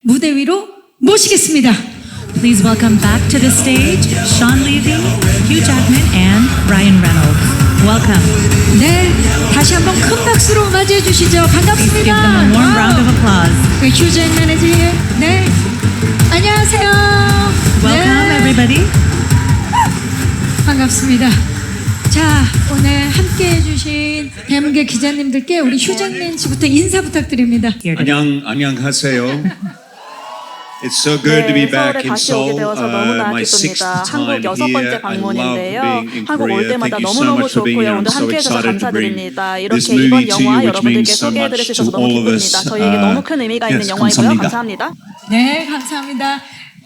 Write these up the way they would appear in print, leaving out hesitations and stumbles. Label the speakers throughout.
Speaker 1: 무대 위로 모시겠습니다.
Speaker 2: Please welcome back to the stage Sean Levy, Hugh Jackman, and Ryan Reynolds. Welcome.
Speaker 1: 네, 다시 한번 큰 박수로 맞이해 주시죠.
Speaker 2: Give
Speaker 1: 반갑습니다.
Speaker 2: them a warm round of applause.
Speaker 1: 네, 휴잭맨의 지 네, 안녕하세요.
Speaker 2: Welcome, everybody.
Speaker 1: 반갑습니다. 자, 오늘 함께해 주신 대문계 기자님들께 우리 휴잭맨 씨부터 인사 부탁드립니다.
Speaker 2: Here today.
Speaker 3: 안녕하세요. It's so good to be back
Speaker 4: 서울에
Speaker 3: in
Speaker 4: 다시 오게
Speaker 3: Seoul.
Speaker 4: 되어서 너무나
Speaker 3: My sixth
Speaker 4: 기쁩니다.
Speaker 3: time
Speaker 4: 한국 여섯 번째
Speaker 3: here. I love
Speaker 4: 방문인데요.
Speaker 3: being in
Speaker 4: 한국 올
Speaker 3: Korea.
Speaker 4: 때마다
Speaker 3: Thank you so
Speaker 4: 너무너무
Speaker 3: much for being
Speaker 4: 좋고요.
Speaker 3: here. I'm
Speaker 4: 오늘
Speaker 3: so
Speaker 4: 함께해 주셔서
Speaker 3: excited to bring
Speaker 4: 감사드립니다.
Speaker 3: this
Speaker 4: 이렇게
Speaker 3: movie
Speaker 4: 이번
Speaker 3: to you,
Speaker 4: 영화
Speaker 3: which
Speaker 4: 여러분들께
Speaker 3: means so
Speaker 4: 소개해
Speaker 3: much
Speaker 4: 드릴 수
Speaker 3: to
Speaker 4: 있어서 너무
Speaker 3: all of us.
Speaker 4: 기쁩니다. 저희에게 너무 큰 의미가 있는
Speaker 3: Yes,
Speaker 4: 영화이고요.
Speaker 3: 감사합니다.
Speaker 4: 감사합니다.
Speaker 1: 네, 감사합니다.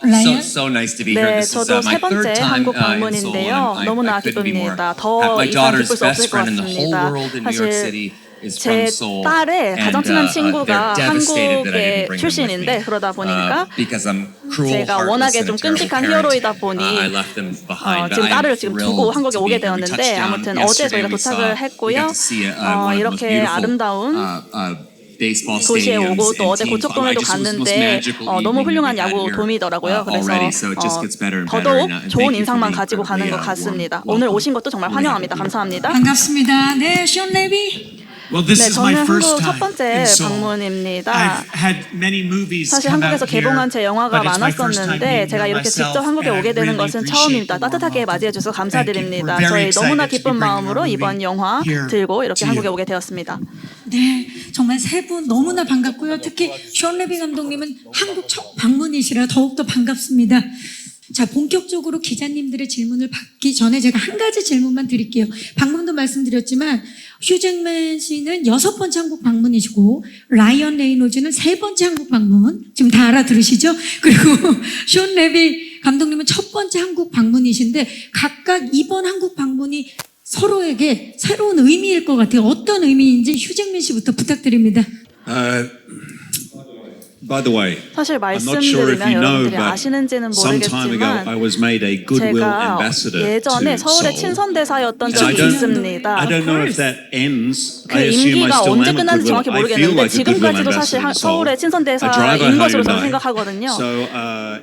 Speaker 1: 라이언.
Speaker 5: So nice to be here.
Speaker 4: 네,
Speaker 5: This is
Speaker 4: 저도
Speaker 5: my
Speaker 4: 세 번째
Speaker 5: third time
Speaker 4: 한국
Speaker 5: in Seoul,
Speaker 4: 방문인데요.
Speaker 5: and
Speaker 4: 너무나
Speaker 5: I couldn't be more.
Speaker 4: 기쁩니다. 더
Speaker 5: My
Speaker 4: 이상
Speaker 5: daughter's
Speaker 4: 기쁠 수 없을
Speaker 5: best
Speaker 4: 것
Speaker 5: friend in the whole
Speaker 4: 같습니다.
Speaker 5: world in New York
Speaker 4: 사실
Speaker 5: City is
Speaker 4: 제
Speaker 5: from Seoul.
Speaker 4: 딸의 가장 친한 친구가
Speaker 5: they're devastated that I didn't
Speaker 4: 한국의
Speaker 5: bring them with
Speaker 4: 출신인데
Speaker 5: me.
Speaker 4: 그러다 보니까
Speaker 5: Because I'm cruel,
Speaker 4: 제가
Speaker 5: heartless,
Speaker 4: 워낙에
Speaker 5: and
Speaker 4: 좀
Speaker 5: a terrible
Speaker 4: 끔찍한
Speaker 5: parent.
Speaker 4: 히어로이다 보니
Speaker 5: I left them behind. But
Speaker 4: 지금
Speaker 5: I'm
Speaker 4: 딸을 지금 두고
Speaker 5: thrilled
Speaker 4: 한국에
Speaker 5: to
Speaker 4: 오게
Speaker 5: be here. We
Speaker 4: 되었는데
Speaker 5: touched down
Speaker 4: 아무튼 어제
Speaker 5: yesterday.
Speaker 4: 저희가
Speaker 5: We
Speaker 4: 도착을
Speaker 5: saw- we
Speaker 4: 했고요.
Speaker 5: got to see one of the most
Speaker 4: 이렇게
Speaker 5: beautiful,
Speaker 4: 아름다운
Speaker 5: baseball
Speaker 4: 도시에
Speaker 5: stadiums
Speaker 4: 오고 또
Speaker 5: and
Speaker 4: 어제
Speaker 5: teams.
Speaker 4: 고척돔에도
Speaker 5: I just was the most
Speaker 4: 갔는데
Speaker 5: magical
Speaker 4: 너무
Speaker 5: evening
Speaker 4: 훌륭한
Speaker 5: we had
Speaker 4: 야구
Speaker 5: here,
Speaker 4: 돔이더라고요. 그래서
Speaker 5: already. So it just gets better and better.
Speaker 4: 더더욱
Speaker 5: And
Speaker 4: 좋은
Speaker 5: thank you for
Speaker 4: 인상만
Speaker 5: being
Speaker 4: 가지고 가는 것
Speaker 5: incredibly
Speaker 4: 같습니다.
Speaker 5: warm.
Speaker 4: 오늘
Speaker 5: Welcome.
Speaker 4: 오신 것도 정말 환영합니다. 감사합니다.
Speaker 1: 반갑습니다. 네, 션 레비.
Speaker 6: Well, this
Speaker 4: 네,
Speaker 6: is my
Speaker 4: 저는
Speaker 6: first
Speaker 4: 한국 첫
Speaker 6: time
Speaker 4: 번째
Speaker 6: in Seoul.
Speaker 4: 방문입니다.
Speaker 6: I've had many movies
Speaker 4: 사실
Speaker 6: come
Speaker 4: 한국에서
Speaker 6: out here,
Speaker 4: 개봉한 제 영화가
Speaker 6: but it's my first time
Speaker 4: 많았었는데
Speaker 6: being
Speaker 4: 제가
Speaker 6: here
Speaker 4: 이렇게
Speaker 6: myself,
Speaker 4: 직접 한국에
Speaker 6: and I
Speaker 4: 오게 되는
Speaker 6: really
Speaker 4: 것은
Speaker 6: appreciate
Speaker 4: 처음입니다.
Speaker 6: the warm
Speaker 4: 따뜻하게
Speaker 6: welcome.
Speaker 4: 맞이해 주셔서 감사드립니다.
Speaker 6: Thank you. We're very
Speaker 4: 저희 너무나
Speaker 6: excited to
Speaker 4: 기쁜
Speaker 6: be bringing
Speaker 4: 마음으로
Speaker 6: our
Speaker 4: 이번
Speaker 6: movie
Speaker 4: 영화
Speaker 6: here
Speaker 4: 들고 이렇게
Speaker 6: to
Speaker 4: 한국에
Speaker 6: you.
Speaker 4: 오게 되었습니다.
Speaker 1: 네, 정말 세 분 너무나 반갑고요. 특히 션 레비 감독님은 한국 첫 방문이시라 더욱더 반갑습니다. 자, 본격적으로 기자님들의 질문을 받기 전에 제가 한 가지 질문만 드릴게요. 방금도 말씀드렸지만 휴잭맨 씨는 6번째 한국 방문이시고 라이언 레이놀즈는 3번째 한국 방문. 지금 다 알아들으시죠? 그리고 션 레비 감독님은 첫 번째 한국 방문이신데 각각 이번 한국 방문이 서로에게 새로운 의미일 것 같아요. 어떤 의미인지 휴잭맨 씨부터 부탁드립니다.
Speaker 3: By the way,
Speaker 4: 사실
Speaker 3: I'm not sure if
Speaker 4: 말씀드리면
Speaker 3: you know,
Speaker 4: 여러분들이
Speaker 3: but
Speaker 4: 아시는지는
Speaker 3: some time ago I
Speaker 4: 모르겠지만
Speaker 3: was made a goodwill
Speaker 4: 제가
Speaker 3: ambassador
Speaker 4: 예전에
Speaker 3: to
Speaker 4: 서울의
Speaker 3: Seoul.
Speaker 4: 친선대사였던
Speaker 3: And
Speaker 4: 적이 있습니다.
Speaker 3: I don't know if that ends.
Speaker 4: 그
Speaker 3: I assume I
Speaker 4: 임기가
Speaker 3: still
Speaker 4: 언제
Speaker 3: am a
Speaker 4: 끝났는지
Speaker 3: goodwill.
Speaker 4: 정확히
Speaker 3: I feel
Speaker 4: 모르겠는데
Speaker 3: like a goodwill
Speaker 4: 지금까지도 사실
Speaker 3: ambassador in Seoul.
Speaker 4: 서울의
Speaker 3: I drive
Speaker 4: 친선대사인 것으로
Speaker 3: home
Speaker 4: 저는
Speaker 3: today.
Speaker 4: 생각하거든요.
Speaker 3: So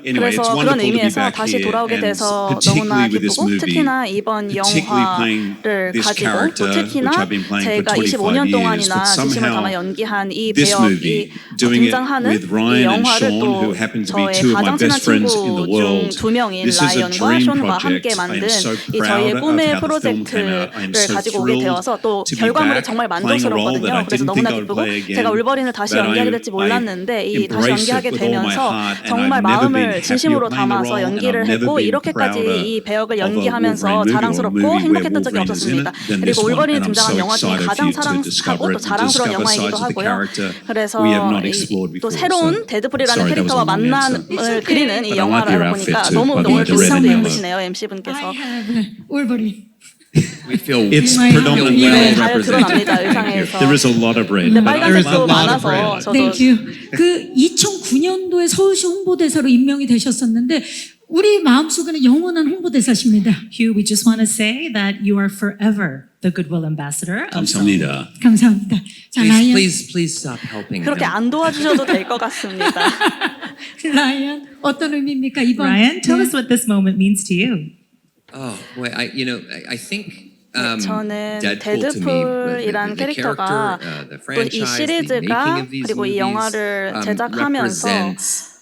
Speaker 3: anyway, it's
Speaker 4: 그래서 그런
Speaker 3: wonderful to be
Speaker 4: 의미에서
Speaker 3: back
Speaker 4: 다시
Speaker 3: here,
Speaker 4: 돌아오게
Speaker 3: and
Speaker 4: 돼서 너무나
Speaker 3: particularly with this
Speaker 4: 기쁘고
Speaker 3: movie,
Speaker 4: 특히나 이번
Speaker 3: particularly playing
Speaker 4: 영화를
Speaker 3: this
Speaker 4: 가지고 또
Speaker 3: character, which
Speaker 4: 특히나
Speaker 3: I've been playing for
Speaker 4: 제가
Speaker 3: 25
Speaker 4: 25년
Speaker 3: years,
Speaker 4: 동안이나
Speaker 3: but
Speaker 4: 진심을 담아
Speaker 3: somehow
Speaker 4: 연기한 이
Speaker 3: this movie,
Speaker 4: 배역이
Speaker 3: doing it
Speaker 4: 등장하는
Speaker 3: with
Speaker 4: 이
Speaker 3: Ryan and
Speaker 4: 영화를
Speaker 3: Sean,
Speaker 4: 또
Speaker 3: who happen to be
Speaker 4: 저의
Speaker 3: two of my
Speaker 4: 가장 친한
Speaker 3: best friends in the
Speaker 4: 친구
Speaker 3: world.
Speaker 4: 중 두 명인
Speaker 3: This is a
Speaker 4: 라이언과
Speaker 3: dream
Speaker 4: 션과 함께
Speaker 3: project. I
Speaker 4: 만든
Speaker 3: am so
Speaker 4: 이
Speaker 3: proud
Speaker 4: 저희의
Speaker 3: of
Speaker 4: 꿈의
Speaker 3: how the film came out. I am
Speaker 4: 프로젝트를
Speaker 3: so
Speaker 4: 가지고 오게
Speaker 3: thrilled
Speaker 4: 되어서 또
Speaker 3: to be
Speaker 4: 결과물이
Speaker 3: back
Speaker 4: 정말
Speaker 3: playing a role that I
Speaker 4: 만족스럽거든요. 그래서
Speaker 3: didn't
Speaker 4: 너무나
Speaker 3: think I would
Speaker 4: 기쁘고
Speaker 3: play again.
Speaker 4: 제가 올버린을 다시
Speaker 3: But
Speaker 4: 연기하게 될지 몰랐는데 이 다시
Speaker 3: embrace
Speaker 4: 연기하게
Speaker 3: it with all my
Speaker 4: 되면서
Speaker 3: heart, and
Speaker 4: 정말
Speaker 3: I've never been
Speaker 4: 마음을
Speaker 3: happier
Speaker 4: 진심으로
Speaker 3: playing the
Speaker 4: 담아서
Speaker 3: role, and
Speaker 4: 연기를
Speaker 3: I've never
Speaker 4: 했고
Speaker 3: been
Speaker 4: 이렇게까지
Speaker 3: prouder
Speaker 4: 이 배역을
Speaker 3: of a
Speaker 4: 연기하면서
Speaker 3: Wolverine movie or a
Speaker 4: 자랑스럽고
Speaker 3: movie where
Speaker 4: 행복했던 적이
Speaker 3: Wolverine is in
Speaker 4: 없었습니다.
Speaker 3: it than
Speaker 4: 그리고
Speaker 3: this one,
Speaker 4: 울버린이
Speaker 3: and I'm
Speaker 4: 등장한
Speaker 3: so
Speaker 4: 영화 중에
Speaker 3: excited
Speaker 4: 가장
Speaker 3: for you to discover
Speaker 4: 사랑하고 또
Speaker 3: it and
Speaker 4: 자랑스러운
Speaker 3: discover
Speaker 4: 영화이기도
Speaker 3: sides of the
Speaker 4: 하고요.
Speaker 3: character
Speaker 4: 그래서
Speaker 3: we have not explored
Speaker 4: 또
Speaker 3: before.
Speaker 4: 새로운
Speaker 3: So,
Speaker 4: 데드풀이라는
Speaker 3: sorry, that was
Speaker 4: 캐릭터와
Speaker 3: a long answer.
Speaker 4: 만남을 그리는 이
Speaker 3: But I like
Speaker 4: 영화를
Speaker 3: your
Speaker 4: 하다
Speaker 3: outfit
Speaker 4: 보니까
Speaker 3: too,
Speaker 4: 너무
Speaker 3: by the
Speaker 4: 오늘
Speaker 3: way, the red
Speaker 4: 기상도
Speaker 3: and yellow.
Speaker 4: 예쁘시네요, MC분께서.
Speaker 1: I have 울버린.
Speaker 5: We feel
Speaker 3: It's
Speaker 1: My-
Speaker 3: predominantly
Speaker 1: Yeah.
Speaker 3: well
Speaker 4: 잘
Speaker 3: represented.
Speaker 4: 드러납니다,
Speaker 3: Thank you.
Speaker 4: 의상에서.
Speaker 3: There is a lot of red.
Speaker 4: 근데
Speaker 3: but I
Speaker 4: 빨간색도
Speaker 3: love
Speaker 4: 많아서
Speaker 3: red.
Speaker 4: 저도
Speaker 1: Thank you. 그 2009년도에 서울시 홍보대사로 임명이 되셨었는데 우리 마음속에는 영원한 홍보대사십니다.
Speaker 2: Hugh, we just want to say that you are forever the goodwill ambassador of Seoul.
Speaker 3: 감사합니다.
Speaker 1: 감사합니다. 자, 라이언.
Speaker 5: please stop helping
Speaker 4: 그렇게
Speaker 5: him.
Speaker 4: 안 도와주셔도 될 것 같습니다.
Speaker 1: 라이언 어떤 의미입니까 이번?
Speaker 2: Ryan, tell us what this moment means to you.
Speaker 5: Oh, boy, I think
Speaker 4: 저는
Speaker 5: Deadpool to me,
Speaker 4: 데드풀이란
Speaker 5: the
Speaker 4: 캐릭터가
Speaker 5: character, the
Speaker 4: 또 이
Speaker 5: franchise, the
Speaker 4: 시리즈가
Speaker 5: making of these
Speaker 4: 그리고 이
Speaker 5: movies,
Speaker 4: 영화를 제작하면서
Speaker 5: represents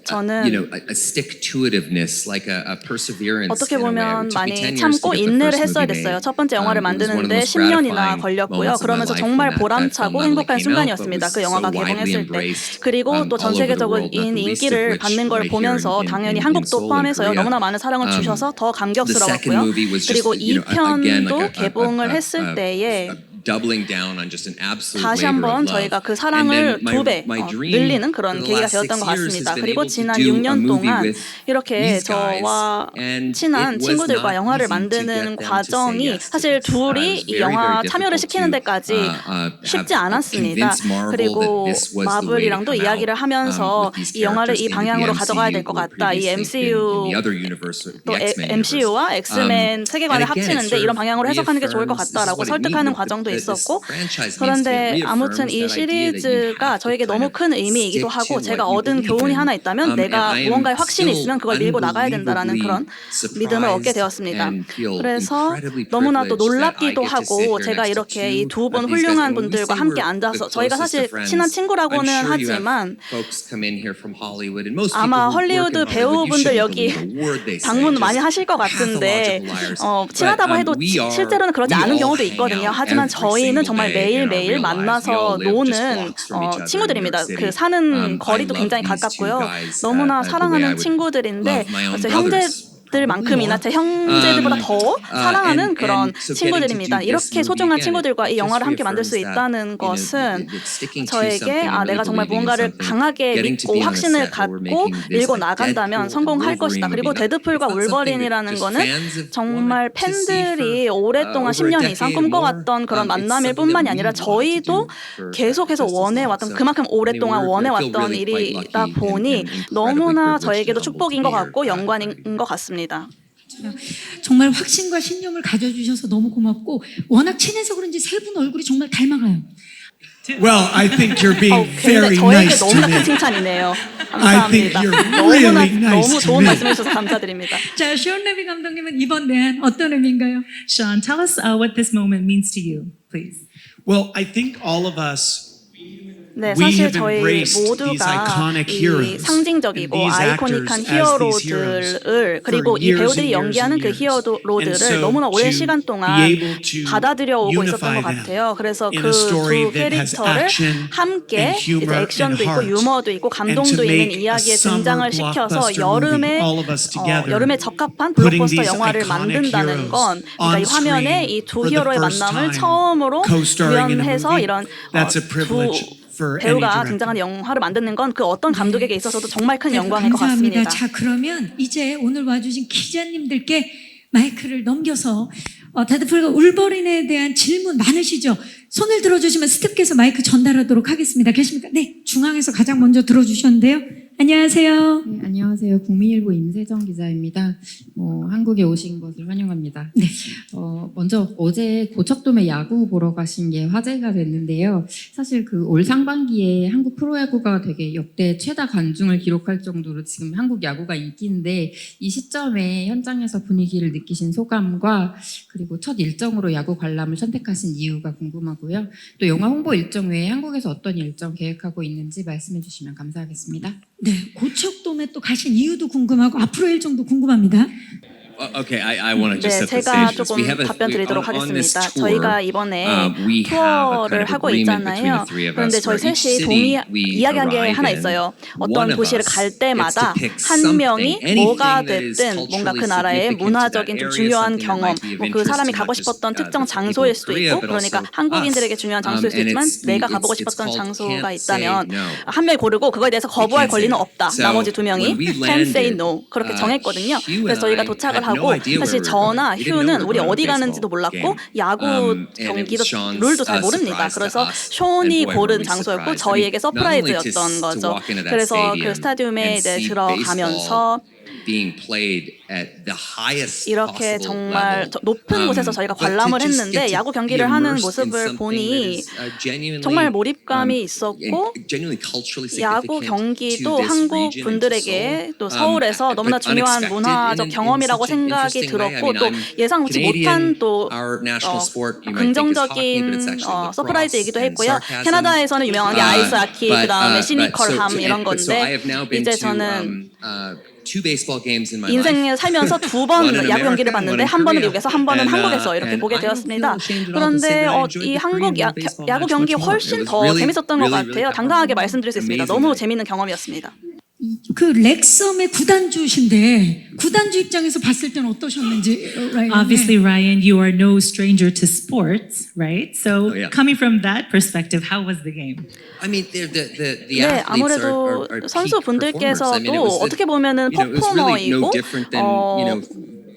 Speaker 4: 저는
Speaker 5: a stick-to-itiveness, like a perseverance.
Speaker 4: 어떻게
Speaker 5: in a way.
Speaker 4: 보면
Speaker 5: It took me
Speaker 4: 많이
Speaker 5: 10 years to
Speaker 4: 참고
Speaker 5: get the
Speaker 4: 인내를
Speaker 5: first
Speaker 4: 했어야
Speaker 5: movie
Speaker 4: 됐어요.
Speaker 5: made.
Speaker 4: 첫 번째 영화를
Speaker 5: It was one of the
Speaker 4: 만드는데
Speaker 5: most
Speaker 4: 10년이나
Speaker 5: gratifying
Speaker 4: 걸렸고요.
Speaker 5: moments of my
Speaker 4: 그러면서
Speaker 5: life
Speaker 4: 정말
Speaker 5: when that film
Speaker 4: 보람차고
Speaker 5: not only
Speaker 4: 행복한
Speaker 5: came out,
Speaker 4: 순간이었습니다.
Speaker 5: but
Speaker 4: 그
Speaker 5: was
Speaker 4: 영화가
Speaker 5: so widely
Speaker 4: 개봉했을 때.
Speaker 5: embraced,
Speaker 4: 그리고 또 전
Speaker 5: all over the world,
Speaker 4: 세계적인
Speaker 5: not the least of
Speaker 4: 인기를
Speaker 5: which
Speaker 4: 받는 걸
Speaker 5: right here
Speaker 4: 보면서
Speaker 5: in
Speaker 4: 당연히
Speaker 5: Seoul
Speaker 4: 한국도
Speaker 5: and
Speaker 4: 포함해서요.
Speaker 5: Korea.
Speaker 4: 너무나 많은 사랑을 주셔서 더 감격스러웠고요.
Speaker 5: movie was just,
Speaker 4: 그리고
Speaker 5: again,
Speaker 4: 2편도
Speaker 5: like
Speaker 4: 개봉을 했을 때에
Speaker 5: doubling down on just an absolute
Speaker 4: 다시
Speaker 5: labor
Speaker 4: 한번
Speaker 5: of love.
Speaker 4: 저희가 그
Speaker 5: And
Speaker 4: 사랑을
Speaker 5: then
Speaker 4: 두 배
Speaker 5: my dream
Speaker 4: 늘리는
Speaker 5: for
Speaker 4: 그런
Speaker 5: the
Speaker 4: 계기가
Speaker 5: last
Speaker 4: 되었던 것
Speaker 5: 6 years has
Speaker 4: 같습니다.
Speaker 5: been
Speaker 4: 그리고
Speaker 5: able to
Speaker 4: 지난
Speaker 5: do a
Speaker 4: 6년
Speaker 5: movie
Speaker 4: 동안
Speaker 5: with
Speaker 4: 이렇게
Speaker 5: these guys,
Speaker 4: 저와
Speaker 5: and
Speaker 4: 친한
Speaker 5: it was
Speaker 4: 친구들과
Speaker 5: not
Speaker 4: 영화를
Speaker 5: easy to
Speaker 4: 만드는
Speaker 5: get them to say
Speaker 4: 과정이
Speaker 5: yes to
Speaker 4: 사실
Speaker 5: this. It
Speaker 4: 둘이
Speaker 5: was
Speaker 4: 이
Speaker 5: very,
Speaker 4: 영화
Speaker 5: very
Speaker 4: 참여를
Speaker 5: difficult
Speaker 4: 시키는
Speaker 5: to,
Speaker 4: 데까지 쉽지
Speaker 5: have
Speaker 4: 않았습니다.
Speaker 5: convince Marvel
Speaker 4: 그리고
Speaker 5: that this was the way to
Speaker 4: 마블이랑도
Speaker 5: come
Speaker 4: 이야기를
Speaker 5: out,
Speaker 4: 하면서
Speaker 5: with these
Speaker 4: 이 영화를 이
Speaker 5: characters into
Speaker 4: 방향으로
Speaker 5: the
Speaker 4: 가져가야 될
Speaker 5: MCU
Speaker 4: 것
Speaker 5: who
Speaker 4: 같다. 이
Speaker 5: previously been in the other universe, the
Speaker 4: 또
Speaker 5: X-Men
Speaker 4: MCU와
Speaker 5: universe.
Speaker 4: 엑스맨 세계관을
Speaker 5: And again, it
Speaker 4: 합치는데
Speaker 5: sort
Speaker 4: 이런
Speaker 5: of
Speaker 4: 방향으로 해석하는 게 좋을 것
Speaker 5: reaffirms this is
Speaker 4: 같다라고
Speaker 5: what it
Speaker 4: 설득하는
Speaker 5: means with
Speaker 4: 과정도 있었고
Speaker 5: franchise needs to
Speaker 4: 그런데
Speaker 5: reaffirm
Speaker 4: 아무튼 이
Speaker 5: that idea that you
Speaker 4: 시리즈가
Speaker 5: have to
Speaker 4: 저에게
Speaker 5: kind
Speaker 4: 너무
Speaker 5: of
Speaker 4: 큰 의미이기도
Speaker 5: stick to
Speaker 4: 하고 제가
Speaker 5: what you
Speaker 4: 얻은
Speaker 5: believe
Speaker 4: 교훈이
Speaker 5: in.
Speaker 4: 하나 있다면 내가
Speaker 5: And I am
Speaker 4: 무언가에 확신이
Speaker 5: still
Speaker 4: 있으면 그걸 밀고 나가야 된다라는 그런 믿음을 얻게
Speaker 5: unbelievably
Speaker 4: 되었습니다.
Speaker 5: surprised and feel
Speaker 4: 그래서
Speaker 5: incredibly
Speaker 4: 너무나도
Speaker 5: privileged that I
Speaker 4: 놀랍기도
Speaker 5: get to sit
Speaker 4: 하고
Speaker 5: here
Speaker 4: 제가
Speaker 5: next to
Speaker 4: 이렇게 이
Speaker 5: two
Speaker 4: 두 분
Speaker 5: of these guys.
Speaker 4: 훌륭한
Speaker 5: And when we
Speaker 4: 분들과
Speaker 5: say
Speaker 4: 함께
Speaker 5: we're
Speaker 4: 앉아서
Speaker 5: the
Speaker 4: 저희가
Speaker 5: closest
Speaker 4: 사실
Speaker 5: of friends,
Speaker 4: 친한 친구라고는
Speaker 5: I'm sure you have
Speaker 4: 하지만
Speaker 5: folks come in here from Hollywood and most
Speaker 4: 아마
Speaker 5: people who work
Speaker 4: 헐리우드
Speaker 5: in Hollywood, you
Speaker 4: 배우분들
Speaker 5: shouldn't
Speaker 4: 여기
Speaker 5: believe a word they say.
Speaker 4: 방문 많이
Speaker 5: Just
Speaker 4: 하실 것 같은데
Speaker 5: pathological liars.
Speaker 4: 친하다고 해도
Speaker 5: we are-
Speaker 4: 실제로는 그렇지
Speaker 5: we
Speaker 4: 않은
Speaker 5: all
Speaker 4: 경우도
Speaker 5: hang
Speaker 4: 있거든요.
Speaker 5: out
Speaker 4: 하지만
Speaker 5: every
Speaker 4: 저희는
Speaker 5: single
Speaker 4: 정말
Speaker 5: day in our
Speaker 4: 매일매일
Speaker 5: real lives. We
Speaker 4: 만나서
Speaker 5: all live just
Speaker 4: 노는
Speaker 5: blocks from each other in
Speaker 4: 친구들입니다.
Speaker 5: New York
Speaker 4: 그
Speaker 5: City.
Speaker 4: 사는
Speaker 5: I
Speaker 4: 거리도
Speaker 5: love
Speaker 4: 굉장히
Speaker 5: these two
Speaker 4: 가깝고요.
Speaker 5: guys,
Speaker 4: 너무나
Speaker 5: the way I
Speaker 4: 사랑하는
Speaker 5: would
Speaker 4: 친구들인데
Speaker 5: love my own
Speaker 4: 제
Speaker 5: brothers.
Speaker 4: 형제들만큼이나 제 형제들보다 더 사랑하는 그런
Speaker 5: so getting to
Speaker 4: 친구들입니다.
Speaker 5: do this
Speaker 4: 이렇게
Speaker 5: movie
Speaker 4: 소중한
Speaker 5: again,
Speaker 4: 친구들과 이
Speaker 5: it
Speaker 4: 영화를
Speaker 5: just
Speaker 4: 함께 만들 수
Speaker 5: reaffirms that,
Speaker 4: 있다는
Speaker 5: you know,
Speaker 4: 것은
Speaker 5: that sticking to
Speaker 4: 저에게
Speaker 5: something and
Speaker 4: 내가
Speaker 5: really
Speaker 4: 정말
Speaker 5: believing in
Speaker 4: 무언가를
Speaker 5: something,
Speaker 4: 강하게
Speaker 5: getting to
Speaker 4: 믿고
Speaker 5: be on a
Speaker 4: 확신을
Speaker 5: set where we're
Speaker 4: 갖고
Speaker 5: making this
Speaker 4: 밀고
Speaker 5: like
Speaker 4: 나간다면
Speaker 5: Deadpool
Speaker 4: 성공할
Speaker 5: or
Speaker 4: 것이다.
Speaker 5: Wolverine
Speaker 4: 그리고
Speaker 5: would be like,
Speaker 4: 데드풀과
Speaker 5: it's not something
Speaker 4: 울버린이라는
Speaker 5: that just
Speaker 4: 거는
Speaker 5: fans have
Speaker 4: 정말
Speaker 5: wanted to see
Speaker 4: 팬들이
Speaker 5: for,
Speaker 4: 오랫동안
Speaker 5: over a
Speaker 4: 10년 이상
Speaker 5: decade or
Speaker 4: 꿈꿔왔던
Speaker 5: more.
Speaker 4: 그런
Speaker 5: It's
Speaker 4: 만남일
Speaker 5: something
Speaker 4: 뿐만이
Speaker 5: that we
Speaker 4: 아니라
Speaker 5: want to
Speaker 4: 저희도
Speaker 5: do for
Speaker 4: 계속해서
Speaker 5: just as long.
Speaker 4: 원해왔던
Speaker 5: So,
Speaker 4: 그만큼 오랫동안
Speaker 5: I feel
Speaker 4: 원해왔던
Speaker 5: really quite
Speaker 4: 일이다
Speaker 5: lucky
Speaker 4: 보니
Speaker 5: and incredibly
Speaker 4: 너무나
Speaker 5: privileged
Speaker 4: 저에게도
Speaker 5: and humbled
Speaker 4: 축복인
Speaker 5: to
Speaker 4: 것
Speaker 5: be here.
Speaker 4: 같고 영광인 것 같습니다.
Speaker 1: 정말 확신과 신념을 가져주셔서 너무 고맙고 워낙 친해서 그런지 세 분 얼굴이 정말 닮아가요.
Speaker 6: Well, I think you're being
Speaker 4: 굉장히
Speaker 6: very
Speaker 4: 저에게
Speaker 6: nice to
Speaker 4: 너무나 큰
Speaker 6: me.
Speaker 4: 칭찬이네요.
Speaker 6: I think
Speaker 4: 감사합니다.
Speaker 6: you're
Speaker 4: 너무나
Speaker 6: really nice
Speaker 4: 너무
Speaker 6: to
Speaker 4: 좋은
Speaker 6: me.
Speaker 4: 말씀해 주셔서 감사드립니다.
Speaker 1: 자, 쇼온 레비 감독님은 이번 내한 어떤 의미인가요?
Speaker 2: Sean, tell us what this moment means to you, please.
Speaker 6: Well, I think all of us
Speaker 4: 네,
Speaker 6: We
Speaker 4: 사실
Speaker 6: have
Speaker 4: 저희
Speaker 6: embraced these
Speaker 4: 모두가
Speaker 6: iconic
Speaker 4: 이
Speaker 6: heroes
Speaker 4: 상징적이고
Speaker 6: and these
Speaker 4: 아이코닉한
Speaker 6: actors as these heroes
Speaker 4: 히어로들을 그리고
Speaker 6: for
Speaker 4: 이
Speaker 6: years
Speaker 4: 배우들이
Speaker 6: and years
Speaker 4: 연기하는
Speaker 6: and
Speaker 4: 그
Speaker 6: years.
Speaker 4: 히어로들을
Speaker 6: And so
Speaker 4: 너무나 오랜
Speaker 6: to
Speaker 4: 시간
Speaker 6: be
Speaker 4: 동안
Speaker 6: able to
Speaker 4: 받아들여 오고 있었던 것
Speaker 6: unify them
Speaker 4: 같아요. 그래서
Speaker 6: in
Speaker 4: 그
Speaker 6: a story
Speaker 4: 두
Speaker 6: that has
Speaker 4: 캐릭터를
Speaker 6: action
Speaker 4: 함께
Speaker 6: and humor
Speaker 4: 이제 액션도
Speaker 6: and
Speaker 4: 있고
Speaker 6: heart.
Speaker 4: 유머도 있고
Speaker 6: And
Speaker 4: 감동도
Speaker 6: to
Speaker 4: 있는
Speaker 6: make a
Speaker 4: 이야기에
Speaker 6: summer
Speaker 4: 등장을 시켜서
Speaker 6: blockbuster
Speaker 4: 여름에
Speaker 6: movie, all of us together,
Speaker 4: 여름에 적합한
Speaker 6: putting
Speaker 4: 블록버스터
Speaker 6: these
Speaker 4: 영화를
Speaker 6: iconic
Speaker 4: 만든다는
Speaker 6: heroes
Speaker 4: 건 그러니까 이
Speaker 6: on
Speaker 4: 화면에
Speaker 6: screen
Speaker 4: 이 두
Speaker 6: for the
Speaker 4: 히어로의
Speaker 6: first
Speaker 4: 만남을
Speaker 6: time,
Speaker 4: 처음으로
Speaker 6: co-starring in a
Speaker 4: 구현해서
Speaker 6: movie,
Speaker 4: 이런
Speaker 6: that's a
Speaker 4: 두
Speaker 6: privilege for any
Speaker 4: 배우가
Speaker 6: director.
Speaker 4: 등장하는 영화를 만드는 건 그 어떤 감독에게 있어서도 정말 큰
Speaker 1: 네,
Speaker 4: 영광인 것
Speaker 1: 감사합니다.
Speaker 4: 같습니다.
Speaker 1: 자, 그러면 이제 오늘 와주신 기자님들께 마이크를 넘겨서 데드풀과 울버린에 대한 질문 많으시죠? 손을 들어주시면 스태프께서 마이크 전달하도록 하겠습니다. 계십니까? 네, 중앙에서 가장 먼저 들어주셨는데요. 안녕하세요.
Speaker 7: 네, 안녕하세요. 국민일보 임세정 기자입니다. 한국에 오신 것을 환영합니다.
Speaker 1: 네.
Speaker 7: 먼저 어제 고척돔에 야구 보러 가신 게 화제가 됐는데요. 사실 그 올 상반기에 한국 프로야구가 되게 역대 최다 관중을 기록할 정도로 지금 한국 야구가 인기인데 이 시점에 현장에서 분위기를 느끼신 소감과 그리고 첫 일정으로 야구 관람을 선택하신 이유가 궁금하고요. 또 영화 홍보 일정 외에 한국에서 어떤 일정 계획하고 있는지 말씀해 주시면 감사하겠습니다.
Speaker 1: 네, 고척돔에 또 가신 이유도 궁금하고 앞으로 일정도 궁금합니다.
Speaker 5: Okay, I want to just
Speaker 4: 네,
Speaker 5: set the
Speaker 4: 제가
Speaker 5: stage. for this.
Speaker 4: 조금
Speaker 5: We have a-
Speaker 4: 답변 드리도록
Speaker 5: on this
Speaker 4: 하겠습니다.
Speaker 5: tour,
Speaker 4: 저희가 이번에
Speaker 5: we have a
Speaker 4: 투어를
Speaker 5: kind of
Speaker 4: 하고
Speaker 5: agreement between
Speaker 4: 있잖아요.
Speaker 5: the three of
Speaker 4: 그런데
Speaker 5: us
Speaker 4: 저희
Speaker 5: where each
Speaker 4: 셋이
Speaker 5: city we
Speaker 4: 이야기한 게
Speaker 5: arrive
Speaker 4: 하나
Speaker 5: in,
Speaker 4: 있어요.
Speaker 5: one
Speaker 4: 어떤
Speaker 5: of
Speaker 4: 도시를
Speaker 5: us
Speaker 4: 갈
Speaker 5: gets to
Speaker 4: 때마다
Speaker 5: pick
Speaker 4: 한 명이
Speaker 5: something,
Speaker 4: 뭐가
Speaker 5: anything that is
Speaker 4: 됐든 뭔가 그
Speaker 5: culturally
Speaker 4: 나라의
Speaker 5: significant to
Speaker 4: 문화적인
Speaker 5: that
Speaker 4: 좀
Speaker 5: area,
Speaker 4: 중요한
Speaker 5: something that
Speaker 4: 경험,
Speaker 5: might be of
Speaker 4: 그
Speaker 5: interest
Speaker 4: 사람이
Speaker 5: to
Speaker 4: 가고
Speaker 5: not just,
Speaker 4: 싶었던 특정
Speaker 5: the people
Speaker 4: 장소일
Speaker 5: of
Speaker 4: 수도
Speaker 5: Korea,
Speaker 4: 있고
Speaker 5: but
Speaker 4: 그러니까
Speaker 5: also
Speaker 4: 한국인들에게
Speaker 5: us.
Speaker 4: 중요한 장소일 수도
Speaker 5: And
Speaker 4: 있지만
Speaker 5: it's
Speaker 4: 내가 가보고
Speaker 5: it's
Speaker 4: 싶었던
Speaker 5: called
Speaker 4: 장소가
Speaker 5: Can't Say
Speaker 4: 있다면
Speaker 5: No.
Speaker 4: 한 명이 고르고 그거에 대해서 거부할
Speaker 5: can't say
Speaker 4: 권리는
Speaker 5: no.
Speaker 4: 없다.
Speaker 5: So
Speaker 4: 나머지 두 명이
Speaker 5: when we
Speaker 4: can say
Speaker 5: landed,
Speaker 4: no 그렇게 정했거든요.
Speaker 5: Hugh
Speaker 4: 그래서
Speaker 5: and
Speaker 4: 저희가
Speaker 5: I
Speaker 4: 도착을
Speaker 5: had no
Speaker 4: 하고
Speaker 5: idea where
Speaker 4: 사실
Speaker 5: we were
Speaker 4: 저나
Speaker 5: going. We didn't know
Speaker 4: 휴는
Speaker 5: we were
Speaker 4: 우리
Speaker 5: going
Speaker 4: 어디
Speaker 5: to a
Speaker 4: 가는지도
Speaker 5: baseball
Speaker 4: 몰랐고
Speaker 5: game.
Speaker 4: 야구
Speaker 5: And it
Speaker 4: 경기도
Speaker 5: was Sean's,
Speaker 4: 룰도 잘 모릅니다.
Speaker 5: surprise to
Speaker 4: 그래서
Speaker 5: us.
Speaker 4: 쇼니
Speaker 5: And boy, were
Speaker 4: 고른
Speaker 5: we
Speaker 4: 장소였고
Speaker 5: surprised.
Speaker 4: 저희에게
Speaker 5: I mean, not only
Speaker 4: 서프라이즈였던
Speaker 5: to
Speaker 4: 거죠.
Speaker 5: walk into that
Speaker 4: 그래서 그
Speaker 5: stadium
Speaker 4: 스타디움에
Speaker 5: and
Speaker 4: 이제
Speaker 5: see
Speaker 4: 들어가면서
Speaker 5: baseball being played at the highest
Speaker 4: 이렇게
Speaker 5: possible
Speaker 4: 정말
Speaker 5: level.
Speaker 4: 높은 곳에서 저희가
Speaker 5: But to
Speaker 4: 관람을
Speaker 5: just
Speaker 4: 했는데
Speaker 5: get to
Speaker 4: 야구
Speaker 5: be
Speaker 4: 경기를 하는
Speaker 5: immersed in
Speaker 4: 모습을
Speaker 5: something
Speaker 4: 보니
Speaker 5: that is, genuinely,
Speaker 4: 정말 몰입감이
Speaker 5: and
Speaker 4: 있었고
Speaker 5: genuinely culturally
Speaker 4: 야구
Speaker 5: significant
Speaker 4: 경기도
Speaker 5: to this
Speaker 4: 한국
Speaker 5: region and to
Speaker 4: 분들에게
Speaker 5: Seoul.
Speaker 4: 또 서울에서 너무나
Speaker 5: But
Speaker 4: 중요한
Speaker 5: unexpected
Speaker 4: 문화적
Speaker 5: in
Speaker 4: 경험이라고
Speaker 5: such an
Speaker 4: 생각이
Speaker 5: interesting way. I
Speaker 4: 들었고
Speaker 5: mean,
Speaker 4: 또
Speaker 5: I'm
Speaker 4: 예상치
Speaker 5: Canadian.
Speaker 4: 못한 또
Speaker 5: Our national sport, you might think is hockey, but it's
Speaker 4: 긍정적인
Speaker 5: actually lacrosse
Speaker 4: 서프라이즈이기도
Speaker 5: and
Speaker 4: 했고요.
Speaker 5: sarcasm.
Speaker 4: 캐나다에서는 유명한 게 아이스하키, 그 다음에 시니컬함 이런
Speaker 5: So I
Speaker 4: 건데
Speaker 5: have now been
Speaker 4: 이제
Speaker 5: to
Speaker 4: 저는
Speaker 5: two baseball games in my life.
Speaker 4: 인생에 살면서 두 번
Speaker 5: One in
Speaker 4: 야구 경기를
Speaker 5: America,
Speaker 4: 봤는데
Speaker 5: one in
Speaker 4: 한 번은
Speaker 5: Korea.
Speaker 4: 미국에서 한 번은
Speaker 5: And,
Speaker 4: 한국에서 이렇게
Speaker 5: and
Speaker 4: 보게
Speaker 5: I don't
Speaker 4: 되었습니다.
Speaker 5: feel ashamed at all to
Speaker 4: 그런데
Speaker 5: say that I enjoyed
Speaker 4: 이
Speaker 5: the
Speaker 4: 한국
Speaker 5: Korean baseball
Speaker 4: 야구
Speaker 5: match
Speaker 4: 경기
Speaker 5: much more.
Speaker 4: 훨씬
Speaker 5: It was
Speaker 4: 더
Speaker 5: really,
Speaker 4: 재밌었던 것
Speaker 5: really,
Speaker 4: 같아요.
Speaker 5: really
Speaker 4: 당당하게 말씀드릴 수 있습니다.
Speaker 5: amazing
Speaker 4: 너무
Speaker 5: night.
Speaker 4: 재밌는 경험이었습니다.
Speaker 1: 그 렉섬의 구단주신데 구단주 입장에서 봤을 때는 어떠셨는지 라이언.
Speaker 2: Obviously, Ryan, you are no stranger to sports, right? So,
Speaker 5: Oh, yeah.
Speaker 2: coming from that perspective, how was the game?
Speaker 5: I mean, the
Speaker 4: 네,
Speaker 5: athletes
Speaker 4: 아무래도
Speaker 5: are peak performers. I mean,
Speaker 4: 선수분들께서도
Speaker 5: it was
Speaker 4: 어떻게 보면은
Speaker 5: you know, it was really no
Speaker 4: 퍼포머이고
Speaker 5: different than you know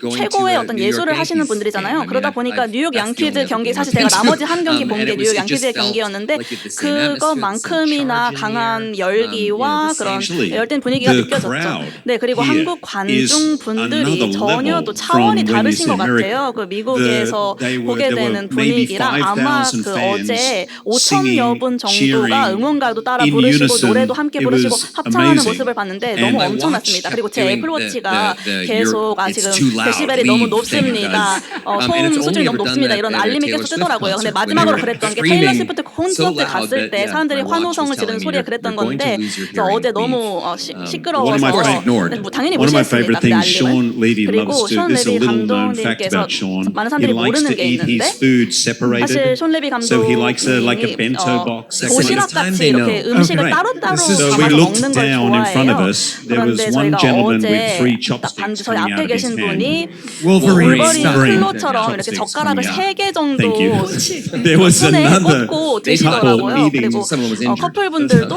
Speaker 5: going
Speaker 4: 최고의
Speaker 5: to
Speaker 4: 어떤
Speaker 5: New York
Speaker 4: 예술을 하시는
Speaker 5: Yankees
Speaker 4: 분들이잖아요.
Speaker 5: game. I mean,
Speaker 4: 그러다 보니까 뉴욕
Speaker 5: that's the
Speaker 4: 양키즈
Speaker 5: only
Speaker 4: 경기
Speaker 5: other
Speaker 4: 사실
Speaker 5: game
Speaker 4: 제가
Speaker 5: I've been
Speaker 4: 나머지 한 경기
Speaker 5: to.
Speaker 4: 본 게
Speaker 5: And it
Speaker 4: 뉴욕
Speaker 5: was- it
Speaker 4: 양키즈의
Speaker 5: just felt
Speaker 4: 경기였는데
Speaker 5: like it had the same atmosphere, the same
Speaker 4: 그것만큼이나
Speaker 5: charge in the
Speaker 4: 강한
Speaker 5: air.
Speaker 4: 열기와
Speaker 5: the
Speaker 4: 그런
Speaker 3: same-
Speaker 4: 열띤 분위기가
Speaker 3: The
Speaker 4: 느껴졌죠.
Speaker 3: crowd
Speaker 4: 네, 그리고
Speaker 3: here
Speaker 4: 한국
Speaker 3: is
Speaker 4: 관중 분들이
Speaker 3: another
Speaker 4: 전혀
Speaker 3: level
Speaker 4: 또 차원이
Speaker 3: from when
Speaker 4: 다르신
Speaker 3: it's
Speaker 4: 것
Speaker 3: in America.
Speaker 4: 같아요. 그 미국에서
Speaker 3: There
Speaker 4: 보게
Speaker 3: were
Speaker 4: 되는
Speaker 3: maybe
Speaker 4: 분위기랑 아마
Speaker 3: 5,000
Speaker 4: 그
Speaker 3: fans
Speaker 4: 어제
Speaker 3: singing,
Speaker 4: 5,000여 분 정도가
Speaker 3: cheering
Speaker 4: 응원가도 따라
Speaker 3: in
Speaker 4: 부르시고
Speaker 3: unison.
Speaker 4: 노래도 함께
Speaker 3: It
Speaker 4: 부르시고
Speaker 3: was
Speaker 4: 합창하는
Speaker 3: amazing.
Speaker 4: 모습을 봤는데
Speaker 3: And
Speaker 4: 너무
Speaker 3: my
Speaker 4: 엄청났습니다. 그리고 제
Speaker 5: doing
Speaker 4: 애플워치가
Speaker 5: the
Speaker 4: 계속
Speaker 5: it's
Speaker 4: 지금
Speaker 5: too loud,
Speaker 4: 데시벨이 너무
Speaker 5: leave thing
Speaker 4: 높습니다.
Speaker 5: does.
Speaker 4: 소음
Speaker 5: And it's
Speaker 4: 수준이
Speaker 5: only
Speaker 4: 너무
Speaker 5: ever done
Speaker 4: 높습니다.
Speaker 5: that
Speaker 4: 이런
Speaker 5: at a
Speaker 4: 알림이
Speaker 5: Taylor
Speaker 4: 계속
Speaker 5: Swift
Speaker 4: 뜨더라고요. 근데
Speaker 5: concert when
Speaker 4: 마지막으로
Speaker 5: they were
Speaker 4: 그랬던 게
Speaker 5: screaming
Speaker 4: 테일러 스위프트
Speaker 5: so
Speaker 4: 콘서트
Speaker 5: loud
Speaker 4: 갔을
Speaker 5: that,
Speaker 4: 때
Speaker 5: yeah,
Speaker 4: 사람들이
Speaker 5: my watch was
Speaker 4: 환호성을 지르는
Speaker 5: telling me
Speaker 4: 소리가
Speaker 5: you're
Speaker 4: 그랬던
Speaker 5: going to
Speaker 4: 건데
Speaker 5: lose your
Speaker 4: 그래서 어제
Speaker 5: hearing.
Speaker 4: 너무
Speaker 3: One of
Speaker 4: 시끄러워서
Speaker 3: my favorite ignored.
Speaker 4: 당연히
Speaker 3: One of my
Speaker 4: 무시했습니다.
Speaker 3: favorite
Speaker 4: 그
Speaker 3: things Sean
Speaker 4: 알림을.
Speaker 3: Levy
Speaker 4: 그리고
Speaker 3: loves to.
Speaker 4: 션
Speaker 3: This is a
Speaker 4: 레비
Speaker 3: little known fact
Speaker 4: 감독님께서
Speaker 3: about Sean.
Speaker 4: 많은
Speaker 3: He
Speaker 4: 사람들이
Speaker 3: likes
Speaker 4: 모르는
Speaker 3: to
Speaker 4: 게
Speaker 3: eat his
Speaker 4: 있는데
Speaker 3: food
Speaker 4: 사실
Speaker 3: separated.
Speaker 4: 션 레비
Speaker 3: So he likes like a
Speaker 4: 감독님이
Speaker 3: bento box.
Speaker 4: 도시락같이
Speaker 5: They know.
Speaker 4: 이렇게 음식을
Speaker 3: Oh, great.
Speaker 4: 따로따로
Speaker 5: This is-
Speaker 3: So we
Speaker 4: 담아서
Speaker 3: looked
Speaker 4: 먹는 걸
Speaker 3: down in front of
Speaker 4: 좋아해요.
Speaker 3: us. There was
Speaker 4: 그런데
Speaker 3: one
Speaker 4: 저희가
Speaker 3: gentleman with
Speaker 4: 어제
Speaker 3: three
Speaker 4: 딱
Speaker 3: chopsticks
Speaker 4: 저희
Speaker 3: coming
Speaker 4: 앞에
Speaker 3: out of his
Speaker 4: 계신
Speaker 3: hand.
Speaker 4: 분이
Speaker 6: Wolverine
Speaker 4: 울버린
Speaker 6: style.
Speaker 4: 클로처럼 이렇게
Speaker 3: Chopsticks
Speaker 4: 젓가락을
Speaker 3: coming out.
Speaker 4: 3개 정도
Speaker 3: Thank you. There was
Speaker 4: 손에
Speaker 3: another
Speaker 4: 꽂고
Speaker 3: couple
Speaker 4: 드시더라고요.
Speaker 3: eating
Speaker 4: 그리고
Speaker 5: someone was injured.
Speaker 4: 커플분들도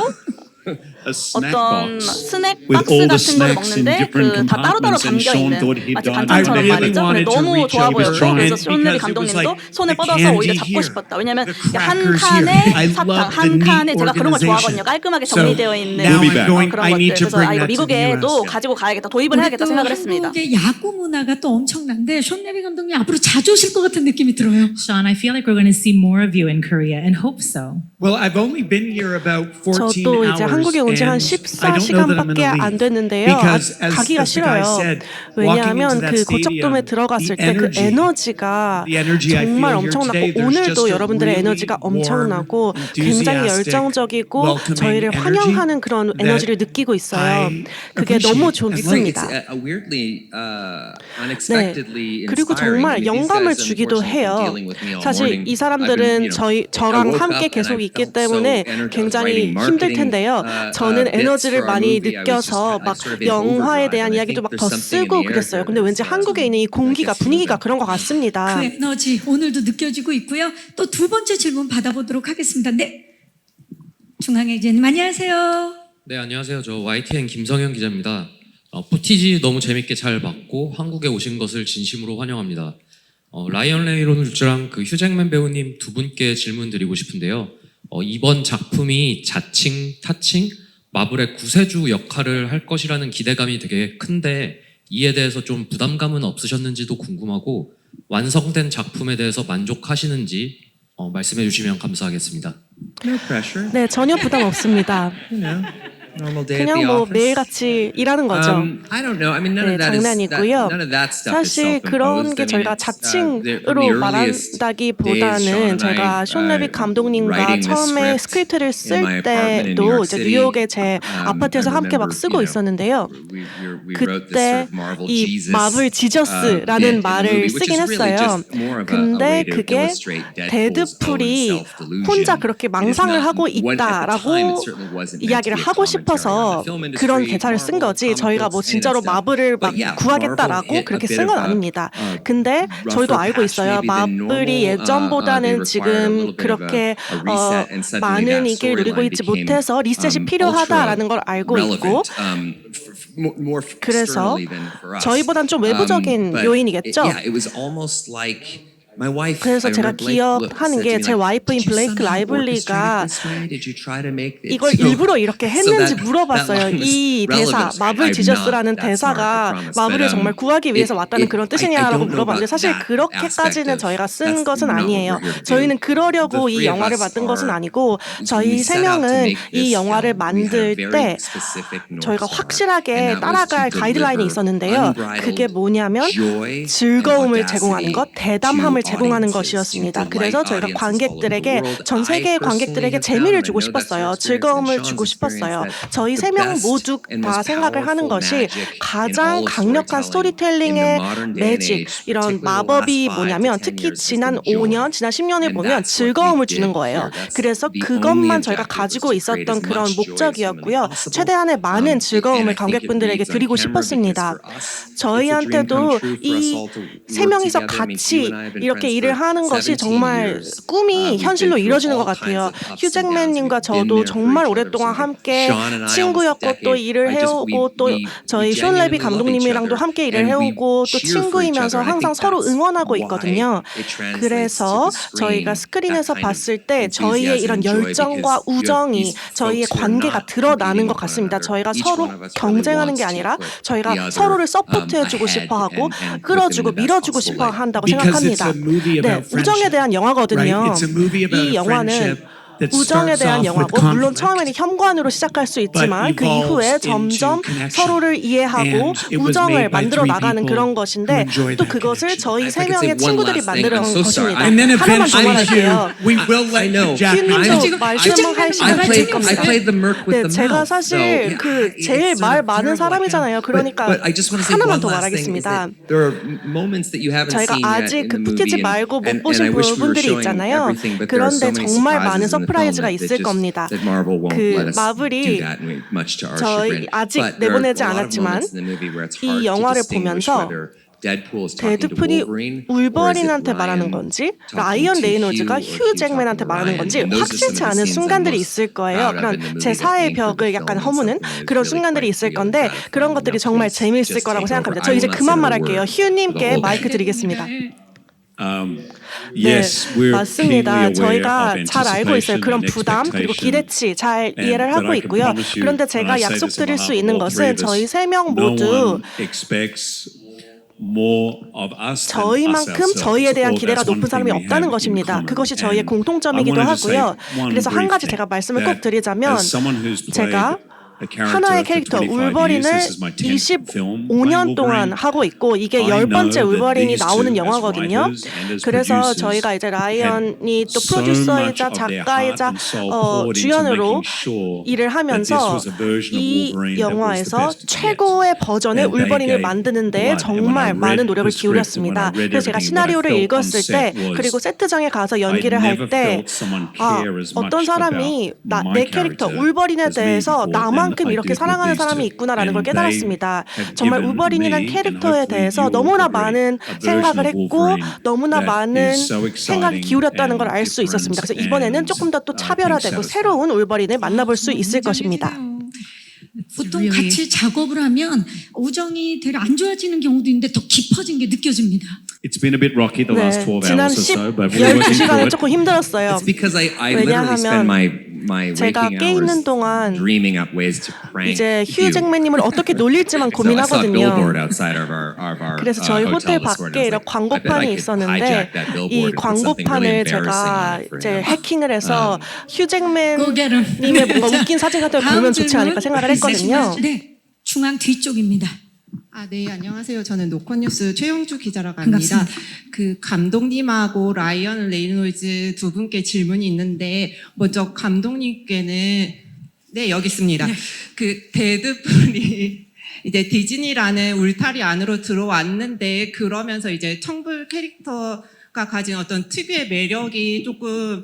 Speaker 3: a snack
Speaker 4: 어떤
Speaker 3: box
Speaker 4: 스낵
Speaker 3: with
Speaker 4: 박스
Speaker 3: all the
Speaker 4: 같은 걸
Speaker 3: snacks in
Speaker 4: 먹는데
Speaker 3: different
Speaker 4: 그 다 따로따로
Speaker 3: compartments, and
Speaker 4: 담겨
Speaker 3: Sean
Speaker 4: 있는
Speaker 3: thought he'd
Speaker 4: 마치
Speaker 3: done.
Speaker 4: 반찬처럼
Speaker 6: I really
Speaker 4: 말이죠. 근데
Speaker 6: wanted to
Speaker 4: 너무
Speaker 6: reach
Speaker 4: 좋아
Speaker 6: over
Speaker 4: 보였고
Speaker 6: his
Speaker 4: 그래서
Speaker 6: hand
Speaker 4: 쇼 레비
Speaker 6: because it was
Speaker 4: 감독님도
Speaker 6: like
Speaker 4: 손에
Speaker 6: the
Speaker 4: 뻗어서
Speaker 6: candy
Speaker 4: 오히려 잡고
Speaker 6: here,
Speaker 4: 싶었다. 왜냐면
Speaker 6: the
Speaker 4: 한
Speaker 6: crackers
Speaker 4: 칸에
Speaker 6: here. I
Speaker 4: 사탕,
Speaker 6: love
Speaker 4: 한
Speaker 6: the
Speaker 4: 칸에
Speaker 6: neat
Speaker 4: 제가 그런 걸 좋아하거든요.
Speaker 6: organization.
Speaker 4: 깔끔하게
Speaker 6: So
Speaker 4: 정리되어 있는
Speaker 6: now
Speaker 3: We'll be
Speaker 6: I'm
Speaker 3: back.
Speaker 6: going.
Speaker 4: 그런
Speaker 6: I need
Speaker 4: 것들.
Speaker 6: to
Speaker 4: 그래서
Speaker 6: bring
Speaker 4: 이거
Speaker 6: that to the
Speaker 4: 미국에도
Speaker 6: US.
Speaker 4: 가지고 가야겠다. 도입을
Speaker 1: 우리
Speaker 4: 해야겠다
Speaker 1: 또
Speaker 4: 생각을 했습니다.
Speaker 1: 한국의 야구 문화가 또 엄청난데 션 레비 감독님 앞으로 자주 오실 것 같은 느낌이 들어요.
Speaker 2: Sean, I feel like we're going to see more of you in Korea and hope so.
Speaker 6: Well, I've only been here about 14
Speaker 4: 저도
Speaker 6: hours.
Speaker 4: 이제 한국에 온 지 한
Speaker 6: and I don't know that I'm
Speaker 4: 14시간밖에
Speaker 6: gonna
Speaker 4: 안
Speaker 6: leave.
Speaker 4: 됐는데요.
Speaker 6: Because as
Speaker 4: 가기가
Speaker 6: the guy
Speaker 4: 싫어요.
Speaker 6: said,
Speaker 4: 왜냐하면
Speaker 6: walking into that
Speaker 4: 그
Speaker 6: stadium,
Speaker 4: 고척돔에 들어갔을
Speaker 6: the
Speaker 4: 때 그
Speaker 6: energy,
Speaker 4: 에너지가
Speaker 6: the energy I
Speaker 4: 정말
Speaker 6: feel here
Speaker 4: 엄청났고
Speaker 6: today, there's just
Speaker 4: 오늘도
Speaker 6: a
Speaker 4: 여러분들의
Speaker 6: really
Speaker 4: 에너지가 엄청나고
Speaker 6: warm,
Speaker 4: 굉장히
Speaker 6: enthusiastic,
Speaker 4: 열정적이고
Speaker 6: welcoming
Speaker 4: 저희를
Speaker 6: energy
Speaker 4: 환영하는 그런
Speaker 6: that
Speaker 4: 에너지를 느끼고 있어요.
Speaker 6: I
Speaker 4: 그게
Speaker 6: appreciate.
Speaker 4: 너무
Speaker 6: It's like
Speaker 4: 좋습니다.
Speaker 5: It's weirdly,
Speaker 4: 네.
Speaker 5: unexpectedly
Speaker 4: 그리고
Speaker 5: inspiring.
Speaker 4: 정말
Speaker 5: I mean, these
Speaker 4: 영감을
Speaker 5: guys
Speaker 4: 주기도
Speaker 5: unfortunately have been
Speaker 4: 해요.
Speaker 5: dealing with me all
Speaker 4: 사실
Speaker 5: morning.
Speaker 4: 이
Speaker 5: I've
Speaker 4: 사람들은
Speaker 5: been, I
Speaker 4: 저랑
Speaker 5: woke
Speaker 4: 함께
Speaker 5: up and
Speaker 4: 계속
Speaker 5: I
Speaker 4: 있기
Speaker 5: felt so
Speaker 4: 때문에
Speaker 5: energized. I was
Speaker 4: 굉장히
Speaker 5: writing
Speaker 4: 힘들
Speaker 5: marketing,
Speaker 4: 텐데요. 저는
Speaker 5: bits
Speaker 4: 에너지를
Speaker 5: for our
Speaker 4: 많이
Speaker 5: movie. I was just
Speaker 4: 느껴서
Speaker 5: kind of
Speaker 4: 막
Speaker 5: sort of in
Speaker 4: 영화에
Speaker 5: overdrive,
Speaker 4: 대한
Speaker 5: and I
Speaker 4: 이야기도
Speaker 5: think
Speaker 4: 막 더
Speaker 5: there's something in
Speaker 4: 쓰고
Speaker 5: the air
Speaker 4: 그랬어요.
Speaker 5: here
Speaker 4: 근데 왠지
Speaker 5: that's,
Speaker 4: 한국에 있는 이 공기가
Speaker 5: that gets
Speaker 4: 분위기가
Speaker 5: moving.
Speaker 4: 그런 것 같습니다.
Speaker 1: 그 에너지 오늘도 느껴지고 있고요. 또 두 번째 질문 받아보도록 하겠습니다. 네, 중앙의 기자님 안녕하세요.
Speaker 8: 네, 안녕하세요. 저 YTN 김성현 기자입니다. 푸티지 너무 재밌게 잘 봤고 한국에 오신 것을 진심으로 환영합니다. 라이언 레이노즈랑 그 휴잭맨 배우님 두 분께 질문 드리고 싶은데요. 이번 작품이 자칭, 타칭, 마블의 구세주 역할을 할 것이라는 기대감이 되게 큰데 이에 대해서 좀 부담감은 없으셨는지도 궁금하고 완성된 작품에 대해서 만족하시는지 말씀해 주시면 감사하겠습니다.
Speaker 5: No pressure.
Speaker 4: 네, 전혀 부담 없습니다.
Speaker 5: You know, normal day at
Speaker 4: 그냥
Speaker 5: the
Speaker 4: 뭐
Speaker 5: office.
Speaker 4: 매일같이 일하는 거죠.
Speaker 5: I don't know. I mean, none
Speaker 4: 네,
Speaker 5: of that is
Speaker 4: 장난이고요.
Speaker 5: none of that stuff is
Speaker 4: 사실 그런
Speaker 5: self-imposed.
Speaker 4: 게 저희가 자칭으로 말한다기보다는 저희가 션 레비 감독님과 처음에 스크립트를 쓸 때도 이제 뉴욕에 제 아파트에서 함께 막 쓰고 있었는데요. 그때 이 마블 지저스라는 말을 쓰긴 했어요. 근데 그게 데드풀이 혼자 그렇게 망상을 하고 있다라고 이야기를 하고 싶어서 그런 대사를 쓴 거지 저희가 뭐 진짜로 마블을 막 구하겠다라고 그렇게 쓴 건 아닙니다. 근데 저희도 알고 있어요. 마블이 예전보다는 지금 그렇게 많은 인기를 누리고 있지 못해서 리셋이 필요하다라는 걸 알고 있고 그래서 저희보단 좀 외부적인 요인이겠죠. 그래서 제가 기억하는 게 제 와이프인 블레이크 라이블리가 이걸 일부러 이렇게 했는지 물어봤어요. 이 대사, 마블 지저스라는 대사가 마블을 정말 구하기 위해서 왔다는 그런 뜻이냐라고 물어봤는데 사실 그렇게까지는 저희가 쓴 것은 아니에요. 저희는 그러려고 이 영화를 만든 것은 아니고 저희 세 명은 이 영화를 만들 때 저희가 확실하게 따라갈 가이드라인이 있었는데요. 그게 뭐냐면 즐거움을 제공하는 것, 대담함을 제공하는 것이었습니다. 그래서 저희가 관객들에게 전 세계의 관객들에게 재미를 주고 싶었어요. 즐거움을 주고 싶었어요. 저희 세 명 모두 다 생각을 하는 것이 가장 강력한 스토리텔링의 매직, 이런 마법이 뭐냐면 특히 지난 5년, 지난 10년을 보면 즐거움을 주는 거예요. 그래서 그것만 저희가 가지고 있었던 그런 목적이었고요. 최대한의 많은 즐거움을 관객분들에게 드리고 싶었습니다. 저희한테도 이 세 명이서 같이 이렇게 이렇게 일을 하는 것이 정말 꿈이 현실로 이루어지는 것 같아요. 휴 잭맨님과 저도 정말 오랫동안 함께 친구였고 또 일을 해오고 또 저희 숀 레비 감독님이랑도 함께 일을 해오고 또 친구이면서 항상 서로 응원하고 있거든요. 그래서 저희가 스크린에서 봤을 때 저희의 이런 열정과 우정이 저희의 관계가 드러나는 것 같습니다. 저희가 서로 경쟁하는 게 아니라 저희가 서로를 서포트해주고 싶어하고 끌어주고 밀어주고 싶어 한다고 생각합니다. 네, 우정에 대한 영화거든요. 이 영화는 우정에 대한 영화고 물론 처음에는 현관으로 시작할 수 있지만 그 이후에 점점 서로를 이해하고 우정을 만들어 나가는 그런 것인데 또 그것을 저희 세 명의 친구들이 만들어 놓은 것입니다.
Speaker 6: And then
Speaker 4: 하나만 더
Speaker 6: eventually,
Speaker 4: 말할게요.
Speaker 6: we will let
Speaker 4: 휴님도 말씀을
Speaker 5: I
Speaker 4: 하실
Speaker 5: played
Speaker 4: 겁니다.
Speaker 5: the merc with
Speaker 4: 네,
Speaker 5: the
Speaker 4: 제가
Speaker 5: mouth.
Speaker 4: 사실 그 제일 말 많은 사람이잖아요. 그러니까
Speaker 5: But I just want to say
Speaker 4: 하나만
Speaker 5: one
Speaker 4: 더
Speaker 5: last thing is
Speaker 4: 말하겠습니다.
Speaker 5: that there are moments that you haven't
Speaker 4: 저희가
Speaker 5: seen yet
Speaker 4: 아직
Speaker 5: in
Speaker 4: 그
Speaker 5: the
Speaker 4: 푸티지
Speaker 5: movie
Speaker 4: 말고 못
Speaker 5: and
Speaker 4: 보신
Speaker 5: I wish we were
Speaker 4: 부분들이
Speaker 5: showing
Speaker 4: 있잖아요.
Speaker 5: everything, but there are
Speaker 4: 그런데
Speaker 5: so many
Speaker 4: 정말 많은
Speaker 5: surprises in the film
Speaker 4: 서프라이즈가
Speaker 5: that
Speaker 4: 있을
Speaker 5: just
Speaker 4: 겁니다.
Speaker 5: that Marvel won't
Speaker 4: 그
Speaker 5: let us do
Speaker 4: 마블이
Speaker 5: that much to our
Speaker 4: 저희
Speaker 5: chagrin.
Speaker 4: 아직
Speaker 5: But there are
Speaker 4: 내보내지
Speaker 5: a lot of
Speaker 4: 않았지만
Speaker 5: moments in the movie where it's
Speaker 4: 이
Speaker 5: hard to
Speaker 4: 영화를
Speaker 5: distinguish
Speaker 4: 보면서
Speaker 5: whether Deadpool is talking to
Speaker 4: 데드풀이
Speaker 5: Wolverine or is it
Speaker 4: 울버린한테 말하는
Speaker 5: Ryan
Speaker 4: 건지
Speaker 5: talking
Speaker 4: 라이언
Speaker 5: to
Speaker 4: 레이놀즈가
Speaker 5: Hugh or
Speaker 4: 휴
Speaker 5: Hugh
Speaker 4: 잭맨한테
Speaker 5: talking to
Speaker 4: 말하는
Speaker 5: Ryan.
Speaker 4: 건지
Speaker 5: And those are some
Speaker 4: 확실치
Speaker 5: of the
Speaker 4: 않은
Speaker 5: scenes I'm
Speaker 4: 순간들이
Speaker 5: most
Speaker 4: 있을 거예요.
Speaker 5: proud of
Speaker 4: 그런
Speaker 5: in the movie that
Speaker 4: 제4의
Speaker 5: came through
Speaker 4: 벽을
Speaker 5: the
Speaker 4: 약간
Speaker 5: film and
Speaker 4: 허무는
Speaker 5: something that is
Speaker 4: 그런
Speaker 5: really
Speaker 4: 순간들이
Speaker 5: quite
Speaker 4: 있을
Speaker 5: real and
Speaker 4: 건데
Speaker 5: gratifying.
Speaker 4: 그런 것들이
Speaker 5: Now,
Speaker 4: 정말
Speaker 5: please
Speaker 4: 재미있을
Speaker 5: just
Speaker 4: 거라고
Speaker 5: take
Speaker 4: 생각합니다.
Speaker 5: over.
Speaker 4: 저
Speaker 5: I
Speaker 4: 이제
Speaker 5: will not
Speaker 4: 그만
Speaker 5: say a
Speaker 4: 말할게요.
Speaker 5: word for the
Speaker 4: 휴님께
Speaker 5: whole
Speaker 4: 마이크
Speaker 5: movie.
Speaker 4: 드리겠습니다.
Speaker 3: Yes,
Speaker 4: 네,
Speaker 3: we're
Speaker 4: 맞습니다.
Speaker 3: keenly aware
Speaker 4: 저희가
Speaker 3: of
Speaker 4: 잘 알고 있어요.
Speaker 3: anticipation
Speaker 4: 그런
Speaker 3: and
Speaker 4: 부담 그리고
Speaker 3: expectation.
Speaker 4: 기대치 잘 이해를
Speaker 3: But
Speaker 4: 하고
Speaker 3: I can
Speaker 4: 있고요.
Speaker 3: promise you,
Speaker 4: 그런데
Speaker 3: and
Speaker 4: 제가
Speaker 3: I say this on
Speaker 4: 약속드릴 수
Speaker 3: behalf of
Speaker 4: 있는
Speaker 3: all three
Speaker 4: 것은
Speaker 3: of us,
Speaker 4: 저희 세 명
Speaker 3: no
Speaker 4: 모두
Speaker 3: one expects more of us than us
Speaker 4: 저희만큼
Speaker 3: ourselves.
Speaker 4: 저희에 대한
Speaker 3: Or
Speaker 4: 기대가
Speaker 3: that's one
Speaker 4: 높은 사람이
Speaker 3: thing we
Speaker 4: 없다는
Speaker 3: have in
Speaker 4: 것입니다.
Speaker 3: common.
Speaker 4: 그것이 저희의
Speaker 3: And
Speaker 4: 공통점이기도
Speaker 3: I wanted to say
Speaker 4: 하고요.
Speaker 3: one
Speaker 4: 그래서 한
Speaker 3: brief
Speaker 4: 가지
Speaker 3: thing,
Speaker 4: 제가 말씀을 꼭
Speaker 3: that
Speaker 4: 드리자면
Speaker 3: as someone who's played
Speaker 4: 제가
Speaker 3: a character
Speaker 4: 하나의
Speaker 3: for
Speaker 4: 캐릭터
Speaker 3: 25 years,
Speaker 4: 울버린을
Speaker 3: this is my 10th film playing
Speaker 4: 25년 동안
Speaker 3: Wolverine.
Speaker 4: 하고 있고 이게
Speaker 3: I
Speaker 4: 10번째
Speaker 3: know that
Speaker 4: 울버린이
Speaker 3: these
Speaker 4: 나오는
Speaker 3: two, as
Speaker 4: 영화거든요.
Speaker 3: writers and as
Speaker 4: 그래서
Speaker 3: producers,
Speaker 4: 저희가 이제 라이언이 또
Speaker 3: so
Speaker 4: 프로듀서이자
Speaker 3: much of their
Speaker 4: 작가이자
Speaker 3: heart and soul poured into
Speaker 4: 주연으로
Speaker 3: making sure
Speaker 4: 일을
Speaker 3: that
Speaker 4: 하면서
Speaker 3: this was a version of
Speaker 4: 이
Speaker 3: Wolverine that was the
Speaker 4: 영화에서
Speaker 3: best yet.
Speaker 4: 최고의 버전의
Speaker 3: And they
Speaker 4: 울버린을
Speaker 3: gave
Speaker 4: 만드는 데에
Speaker 3: blood. And when I
Speaker 4: 정말 많은
Speaker 3: read
Speaker 4: 노력을
Speaker 3: the script and when
Speaker 4: 기울였습니다.
Speaker 3: I read
Speaker 4: 그래서 제가
Speaker 3: everything,
Speaker 4: 시나리오를
Speaker 3: what I felt on
Speaker 4: 읽었을 때
Speaker 3: set was
Speaker 4: 그리고 세트장에 가서
Speaker 3: I
Speaker 4: 연기를 할
Speaker 3: never
Speaker 4: 때
Speaker 3: felt someone
Speaker 4: 아,
Speaker 3: care as
Speaker 4: 어떤
Speaker 3: much
Speaker 4: 사람이
Speaker 3: about
Speaker 4: 내
Speaker 3: my
Speaker 4: 캐릭터
Speaker 3: character
Speaker 4: 울버린에
Speaker 3: as me
Speaker 4: 대해서
Speaker 3: before
Speaker 4: 나만큼
Speaker 3: than I
Speaker 4: 이렇게
Speaker 3: did with
Speaker 4: 사랑하는
Speaker 3: these
Speaker 4: 사람이
Speaker 3: two.
Speaker 4: 있구나라는 걸
Speaker 3: And they
Speaker 4: 깨달았습니다.
Speaker 3: have
Speaker 4: 정말
Speaker 3: given
Speaker 4: 울버린이란
Speaker 3: me, and
Speaker 4: 캐릭터에
Speaker 3: hopefully
Speaker 4: 대해서
Speaker 3: you all
Speaker 4: 너무나
Speaker 3: agree,
Speaker 4: 많은
Speaker 3: a version
Speaker 4: 생각을
Speaker 3: of
Speaker 4: 했고
Speaker 3: Wolverine
Speaker 4: 너무나
Speaker 3: that
Speaker 4: 많은
Speaker 3: is so
Speaker 4: 생각이
Speaker 3: exciting
Speaker 4: 기울였다는 걸
Speaker 3: and
Speaker 4: 알 수 있었습니다. 그래서
Speaker 3: different
Speaker 4: 이번에는
Speaker 3: and
Speaker 4: 조금 더 또
Speaker 3: I think
Speaker 4: 차별화되고
Speaker 3: satisfying.
Speaker 4: 새로운 울버린을 만나볼 수 있을 것입니다.
Speaker 1: 보통 같이 작업을 하면 우정이 되려 안 좋아지는 경우도 있는데 더 깊어진 게 느껴집니다.
Speaker 3: It's been a bit rocky the last 12
Speaker 4: 지난
Speaker 3: hours or so, but we're working through
Speaker 4: 12시간은
Speaker 3: it.
Speaker 4: 조금 힘들었어요.
Speaker 5: It's because I literally spend my
Speaker 4: 제가
Speaker 5: waking
Speaker 4: 깨 있는
Speaker 5: hours
Speaker 4: 동안
Speaker 5: dreaming up ways to prank
Speaker 4: 이제 휴
Speaker 5: you.
Speaker 4: 잭맨님을 어떻게 놀릴지만
Speaker 5: So I saw a
Speaker 4: 고민하거든요.
Speaker 5: billboard outside of our
Speaker 4: 그래서 저희 호텔
Speaker 5: hotel this morning.
Speaker 4: 밖에
Speaker 5: I
Speaker 4: 이런
Speaker 5: was like, I bet I
Speaker 4: 광고판이
Speaker 5: could
Speaker 4: 있었는데
Speaker 5: hijack that billboard
Speaker 4: 이
Speaker 5: and put something
Speaker 4: 광고판을
Speaker 5: really
Speaker 4: 제가
Speaker 5: embarrassing on it for
Speaker 4: 이제
Speaker 5: him.
Speaker 4: 해킹을 해서 휴
Speaker 1: 고개를
Speaker 4: 잭맨님의 뭔가 웃긴 사진 같은 걸 보면 좋지 않을까 생각을 했거든요.
Speaker 1: 네, 중앙 뒤쪽입니다.
Speaker 9: 네, 안녕하세요. 저는 노컷뉴스 최영주 기자라고 합니다.
Speaker 1: 반갑습니다.
Speaker 9: 그 감독님하고 라이언 레이놀즈 두 분께 질문이 있는데 먼저 감독님께는 네, 여기 있습니다.
Speaker 1: 네.
Speaker 9: 그 데드풀이 이제 디즈니라는 울타리 안으로 들어왔는데 그러면서 이제 청불 캐릭터가 가진 어떤 특유의 매력이 조금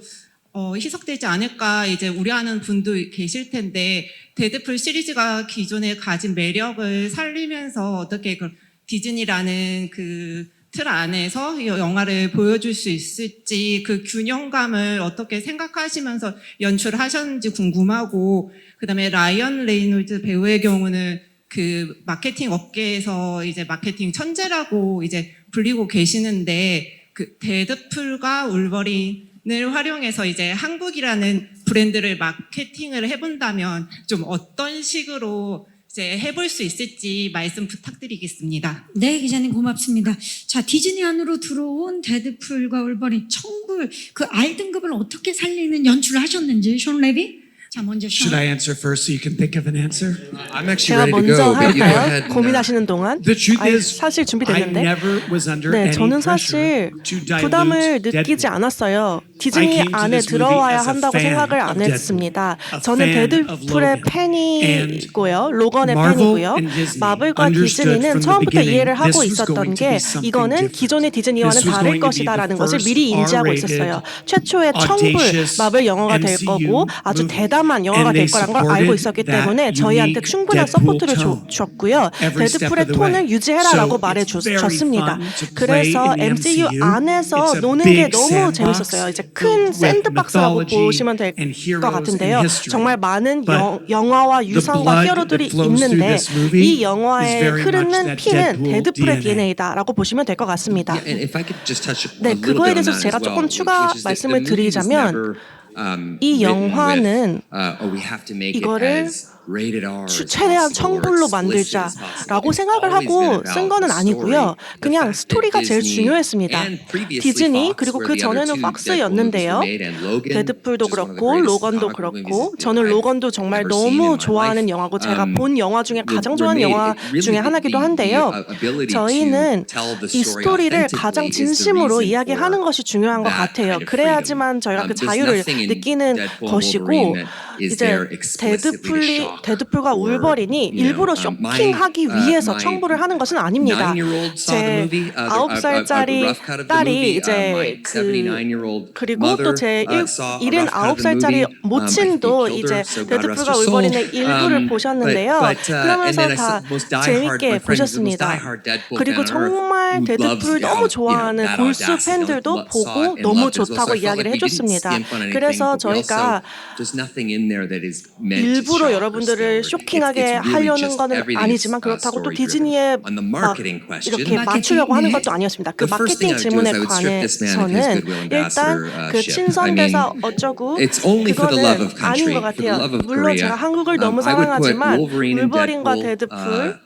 Speaker 9: 희석되지 않을까 이제 우려하는 분도 계실 텐데 데드풀 시리즈가 기존에 가진 매력을 살리면서 어떻게 그 디즈니라는 그 틀 안에서 이 영화를 보여줄 수 있을지 그 균형감을 어떻게 생각하시면서 연출하셨는지 궁금하고 그다음에 라이언 레이놀즈 배우의 경우는 그 마케팅 업계에서 이제 마케팅 천재라고 이제 불리고 계시는데 그 데드풀과 울버린을 활용해서 이제 한국이라는 브랜드를 마케팅을 해본다면 좀 어떤 식으로 이제 해볼 수 있을지 말씀 부탁드리겠습니다.
Speaker 1: 네, 기자님 고맙습니다. 자, 디즈니 안으로 들어온 데드풀과 울버린 청불 그 R등급을 어떻게 살리는 연출을 하셨는지 숀 레비? 자, 먼저 숀.
Speaker 6: Should I answer first so you can think of an answer?
Speaker 5: I'm actually
Speaker 4: 제가
Speaker 5: ready to
Speaker 4: 먼저
Speaker 5: go, but you go
Speaker 4: 할까요?
Speaker 5: ahead.
Speaker 4: 고민하시는 동안
Speaker 6: The truth is,
Speaker 4: 사실
Speaker 6: I
Speaker 4: 준비됐는데
Speaker 6: never was under
Speaker 4: 네,
Speaker 6: any
Speaker 4: 저는
Speaker 6: pressure
Speaker 4: 사실
Speaker 6: to dilute
Speaker 4: 부담을 느끼지
Speaker 6: Deadpool.
Speaker 4: 않았어요.
Speaker 6: I
Speaker 4: 디즈니
Speaker 6: came to
Speaker 4: 안에
Speaker 6: this movie
Speaker 4: 들어와야
Speaker 6: as a
Speaker 4: 한다고
Speaker 6: fan
Speaker 4: 생각을
Speaker 6: of
Speaker 4: 안
Speaker 6: Deadpool,
Speaker 4: 했습니다.
Speaker 6: a
Speaker 4: 저는
Speaker 6: fan of
Speaker 4: 데드풀의
Speaker 6: Logan.
Speaker 4: 팬이고요. 로건의
Speaker 6: Marvel
Speaker 4: 팬이고요.
Speaker 6: and Disney
Speaker 4: 마블과
Speaker 6: understood
Speaker 4: 디즈니는
Speaker 6: from the
Speaker 4: 처음부터
Speaker 6: beginning
Speaker 4: 이해를 하고
Speaker 6: this was
Speaker 4: 있었던
Speaker 6: going to
Speaker 4: 게
Speaker 6: be something
Speaker 4: 이거는
Speaker 6: different.
Speaker 4: 기존의 디즈니와는
Speaker 6: This was
Speaker 4: 다를
Speaker 6: going to be
Speaker 4: 것이다라는
Speaker 6: the
Speaker 4: 것을
Speaker 6: first
Speaker 4: 미리 인지하고
Speaker 6: R-rated
Speaker 4: 있었어요. 최초의 청불
Speaker 6: audacious
Speaker 4: 마블 영화가 될
Speaker 6: MCU
Speaker 4: 거고 아주
Speaker 6: movie.
Speaker 4: 대담한 드라마, 영화가 될 거란 걸 알고 있었기 때문에 저희한테 충분한 서포트를 줬고요. 데드풀의 톤을 유지해라라고 말해줬습니다. 그래서 MCU 안에서 노는 게 너무 재밌었어요. 이제 큰 샌드박스라고 보시면 될 것 같은데요. 정말 많은 영화와 유성과 히어로들이 있는데 이 영화에 흐르는 피는 데드풀의 DNA다라고 보시면 될 것 같습니다. 네, 그거에 대해서 제가 조금 추가 말씀을 드리자면 이 영화는 이거를 최대한 청불로 만들자라고 생각을 하고 쓴 거는 아니고요. 그냥 스토리가 제일 중요했습니다. 디즈니 그리고 그 전에는 팍스였는데요. 데드풀도 그렇고 로건도 그렇고 저는 로건도 정말 너무 좋아하는 영화고 제가 본 영화 중에 가장 좋아하는 영화 중에 하나기도 한데요. 저희는 이 스토리를 가장 진심으로 이야기하는 것이 중요한 것 같아요. 그래야지만 저희가 그 자유를 느끼는 것이고 이제 데드풀과 울버린이 일부러 쇼킹하기 위해서 청부를 하는 것은 아닙니다. 제 9살짜리 딸이 이제 그리고 또 제 79살짜리 모친도 이제 데드풀과 울버린의 일부를 보셨는데요. 그러면서 다 재밌게 보셨습니다. 그리고 정말 데드풀 너무 좋아하는 골수 팬들도 보고 너무 좋다고 이야기를 해줬습니다. 그래서 저희가 일부러 여러분들을 쇼킹하게 하려는 건 아니지만 그렇다고 또 디즈니에 이렇게 맞추려고 하는 것도 아니었습니다. 그 마케팅 질문에 관해서는 일단 그 친선대사 어쩌고 그거는 아닌 것 같아요. 물론 제가 한국을 너무 사랑하지만 울버린과 데드풀을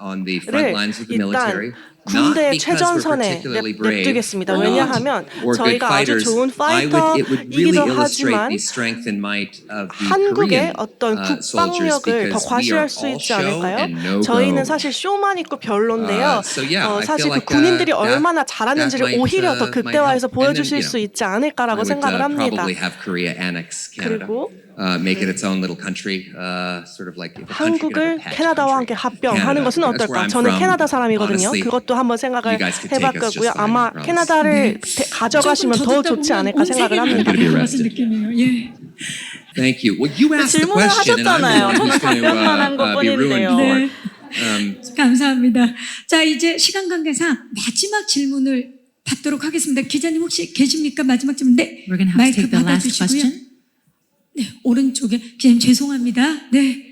Speaker 4: 일단 군대의 최전선에 냅두겠습니다. 왜냐하면 저희가 아주 좋은 파이터이기도 하지만 한국의 어떤 국방력을 더 과시할 수 있지 않을까요? 저희는 사실 쇼만 있고 별론데요. 사실 그 군인들이 얼마나 잘하는지를 오히려 더 극대화해서 보여주실 수 있지 않을까라고 생각을 합니다. 그리고 한국을 캐나다와 함께 합병하는 것은 어떨까? 저는 캐나다 사람이거든요. 그것도 한번 생각을 해봤고요. 아마 캐나다를 가져가시면 더 좋지 않을까 생각을 합니다.
Speaker 3: Thank you. Well, you asked the
Speaker 10: 질문을
Speaker 3: question, and
Speaker 10: 하셨잖아요.
Speaker 3: I'm
Speaker 10: 저는
Speaker 3: just going to
Speaker 10: 답변만 한
Speaker 3: be ruined
Speaker 10: 것뿐인데요.
Speaker 3: for it.
Speaker 1: 감사합니다. 자, 이제 시간 관계상 마지막 질문을 받도록 하겠습니다. 기자님 혹시 계십니까? 마지막 질문. 네.
Speaker 2: We're going to have to
Speaker 1: 마이크
Speaker 2: take the last
Speaker 1: 받아주시고요.
Speaker 2: question.
Speaker 1: 네, 오른쪽에 기자님 죄송합니다. 네.